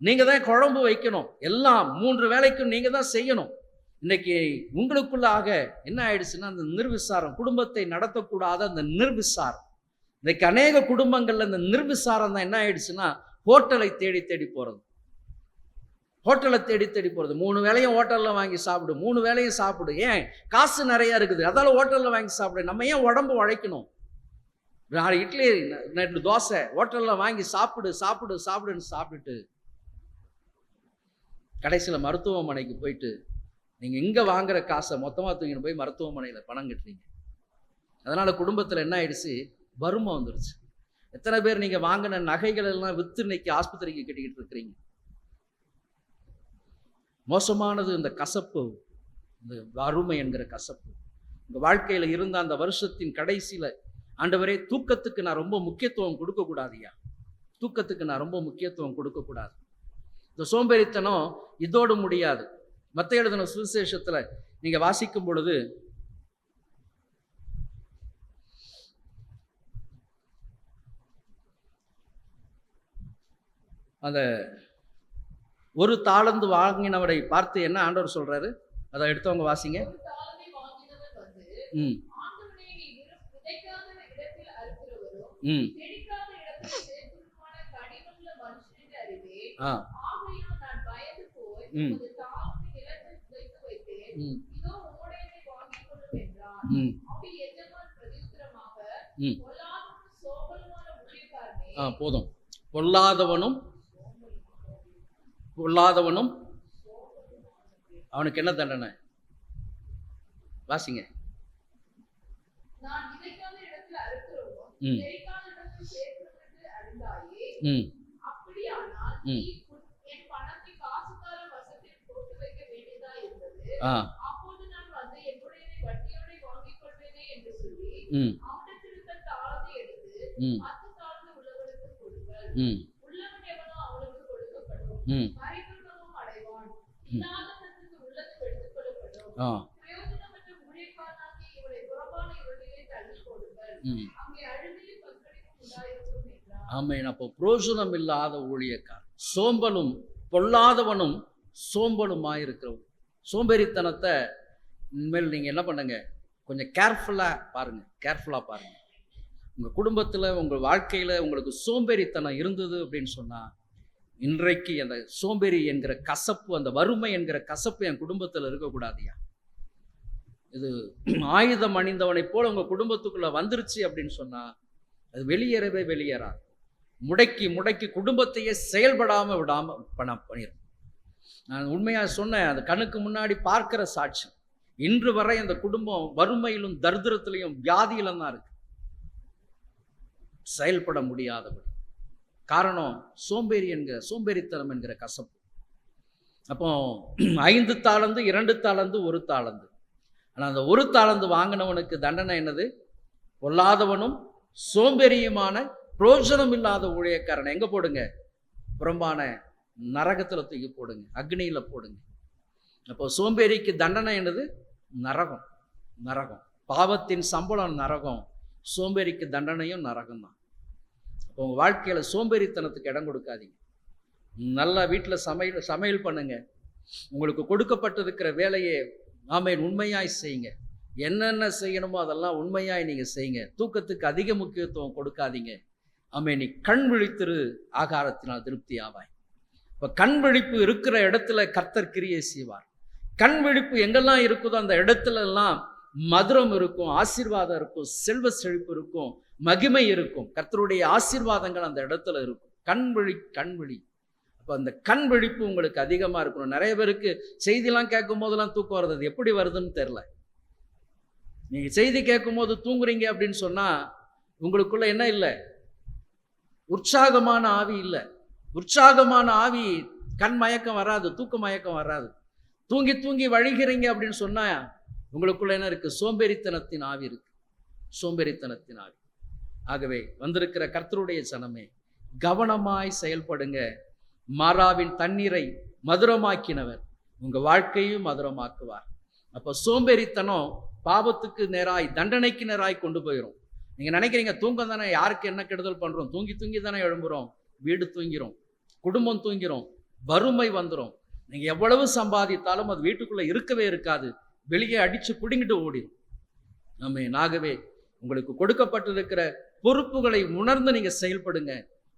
நீங்க தான் குழம்பு வைக்கணும், எல்லாம் 3 வேளைக்கும் நீங்க தான் செய்யணும். இன்னைக்கு உங்களுக்குள்ளாக என்ன ஆயிடுச்சுன்னா, அந்த நிர்விசாரம், குடும்பத்தை நடத்தக்கூடாத அந்த நிர்விசாரம். இன்னைக்கு அநேக குடும்பங்கள்ல இந்த நிர்விசாரம் தான் என்ன ஆயிடுச்சுன்னா, ஹோட்டலை தேடி தேடி போறது, ஹோட்டலை தேடி தேடி போறது. 3 வேளையும் ஹோட்டல்ல வாங்கி சாப்பிடு, 3 வேளையும் சாப்பிடு. ஏன்? காசு நிறைய இருக்குது, அதால ஹோட்டல்ல வாங்கி சாப்பிடு. நம்ம ஏன் உடம்பு உழைக்கணும்? 4 இட்லி 2 தோசை ஹோட்டல்ல வாங்கி சாப்பிடு சாப்பிடு சாப்பிடுன்னு சாப்பிட்டுட்டு கடைசியில் மருத்துவமனைக்கு போயிட்டு நீங்க இங்க வாங்குற காசை மொத்தமா தூக்கிட்டு போய் மருத்துவமனையில பணம் கட்டுறீங்க. அதனால குடும்பத்துல என்ன ஆயிடுச்சு? வறுமை வந்துருச்சு. எத்தனை பேர் நீங்க வாங்கின நகைகள் எல்லாம் வித்து இன்னைக்கு ஆஸ்பத்திரிக்கு கட்டிக்கிட்டு இருக்கிறீங்க? மோசமானது இந்த கசப்பு, இந்த வறுமை என்கிற கசப்பு உங்க வாழ்க்கையில இருந்த அந்த வருஷத்தின் கடைசியில, ஆண்டவரே தூக்கத்துக்கு நான் ரொம்ப முக்கியத்துவம் கொடுக்க கூடாதுயா, தூக்கத்துக்கு நான் ரொம்ப முக்கியத்துவம் கொடுக்க கூடாது. இந்த சோம்பேறித்தனம் இதோடு முடியாது. மத்தேயு எழுதின சுவிசேஷத்துல நீங்க வாசிக்கும் பொழுது அந்த ஒரு தாளந்து வாங்கினவரை பார்த்து என்ன ஆண்டவர் சொல்றாரு? அதை எடுத்தவங்க வாசிங்க. போதும். பொல்லாதவனும் அவனுக்கு என்ன தண்டனை? வாசிங்க. ஆமென். அப்போ பிரயோஜனம் இல்லாத ஊழியக்கார், சோம்பலும் பொல்லாதவனும் சோம்பலுமாயிருக்கிறவன். சோம்பேறித்தனத்தை இனிமேல் நீங்க என்ன பண்ணுங்க, கொஞ்சம் கேர்ஃபுல்லா பாருங்க. உங்க குடும்பத்துல உங்க வாழ்க்கையில உங்களுக்கு சோம்பேறித்தனம் இருந்தது அப்படின்னு சொன்னா, இன்றைக்கு அந்த சோம்பேறி என்கிற கசப்பு, அந்த வறுமை என்கிற கசப்பு என் குடும்பத்துல இருக்கக்கூடாதுயா. இது ஆயுதம் அணிந்தவனை போல உங்க குடும்பத்துக்குள்ள வந்துருச்சு அப்படின்னு சொன்னா, அது வெளியேறாது. முடக்கி குடும்பத்தையே செயல்படாம விடாம பண்ணிடும். நான் உண்மையாக சொன்னேன், அந்த கண்ணுக்கு முன்னாடி பார்க்கிற சாட்சி. இன்று வரை அந்த குடும்பம் வறுமையிலும் தரித்திரத்திலையும் வியாதியிலும் தான் இருக்கு, செயல்பட முடியாதபடி. காரணம் சோம்பேறித்தனம் என்கிற கசப்பு. அப்போ 5 தாலந்து 2 தாலந்து 1 தாலந்து. ஆனால் அந்த 1 தாலந்து வாங்கினவனுக்கு தண்டனை என்னது? பொல்லாதவனும் சோம்பேறியுமான பிரயோஜனம் இல்லாத ஊழியக்காரனை எங்க போடுங்க? புறம்பான நரகத்துல தூக்கி போடுங்க, அக்னியில போடுங்க. அப்போ சோம்பேறிக்கு தண்டனை என்னது? நரகம். நரகம். பாவத்தின் சம்பளம் நரகம், சோம்பேறிக்கு தண்டனையும் நரகம் தான். அப்போ உங்க வாழ்க்கையில சோம்பேறித்தனத்துக்கு இடம் கொடுக்காதீங்க. நல்லா வீட்டில் சமையல் பண்ணுங்க. உங்களுக்கு கொடுக்கப்பட்டிருக்கிற வேலையை ஆமென் உண்மையாய் செய்யுங்க. என்னென்ன செய்யணுமோ அதெல்லாம் உண்மையாய் நீங்க செய்யுங்க. தூக்கத்துக்கு அதிக முக்கியத்துவம் கொடுக்காதீங்க. ஆமென். நீ கண் விழித்திரு, ஆகாரத்தினால் திருப்தி ஆவாய். இப்போ கண் விழிப்பு இருக்கிற இடத்துல கர்த்தர் கிரியை செய்வார். கண் விழிப்பு எங்கெல்லாம் இருக்குதோ அந்த இடத்துல எல்லாம் மதுரம் இருக்கும், ஆசீர்வாதம் இருக்கும், செல்வ செழிப்பு இருக்கும், மகிமை இருக்கும். கர்த்தருடைய ஆசீர்வாதங்கள் அந்த இடத்துல இருக்கும். கண் விழி. அப்போ அந்த கண் விழிப்பு உங்களுக்கு அதிகமாக இருக்கணும். நிறைய பேருக்கு செய்திலாம் கேட்கும் போதெல்லாம் தூக்கம் வருது. அது எப்படி வருதுன்னு தெரில. நீங்கள் செய்தி கேட்கும் போது தூங்குறீங்க அப்படின்னு சொன்னால் உங்களுக்குள்ள என்ன இல்லை? உற்சாகமான ஆவி இல்லை. உற்சாகமான ஆவி கண் மயக்கம் வராது, தூக்க மயக்கம் வராது. தூங்கி தூங்கி வழிகிறீங்க அப்படின்னு சொன்னால் உங்களுக்குள்ள என்ன இருக்குது? சோம்பேறித்தனத்தின் ஆவி இருக்கு. சோம்பேறித்தனத்தின் ஆவி. ஆகவே வந்திருக்கிற கர்த்தருடைய ஜனமே, கவனமாய் செயல்படுங்க. மாறாவின் தண்ணீரை மதுரமாக்கினவர் உங்க வாழ்க்கையும் மதுரமாக்குவார். அப்போ சோம்பேறித்தனம் பாவத்துக்கு நேராய், தண்டனைக்கு நேராய் கொண்டு போயிடும். நீங்க நினைக்கிறீங்க தூங்க தானே, யாருக்கு என்ன கெடுதல் பண்றோம்? தூங்கி தூங்கி தானே எழும்புறோம். வீடு தூங்கிறோம், குடும்பம் தூங்கிறோம், வறுமை வந்துடும். நீங்க எவ்வளவு சம்பாதித்தாலும் அது வீட்டுக்குள்ள இருக்கவே இருக்காது, வெளியே அடிச்சு பிடுங்கிட்டு ஓடிடும். ஆகவே உங்களுக்கு கொடுக்கப்பட்டிருக்கிற பொறுப்புகளை உணர்ந்து நீங்க செயல்படுங்க.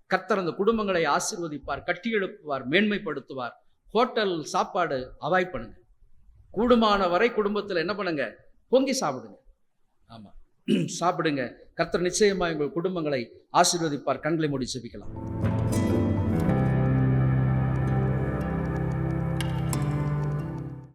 கர்த்தர் அந்த குடும்பங்களை ஆசீர்வதிப்பார், கட்டி எழுப்புவார், மேன்மைப்படுத்துவார். ஹோட்டல் சாப்பாடு அவாய்ட் பண்ணுங்க. கூடுமான வரை குடும்பத்தில் என்ன பண்ணுங்க? பொங்கி சாப்பிடுங்க. ஆமா, சாப்பிடுங்க. கர்த்தர் நிச்சயமாக உங்கள் குடும்பங்களை ஆசீர்வதிப்பார். கண்களை மூடி ஜெபிக்கலாம்.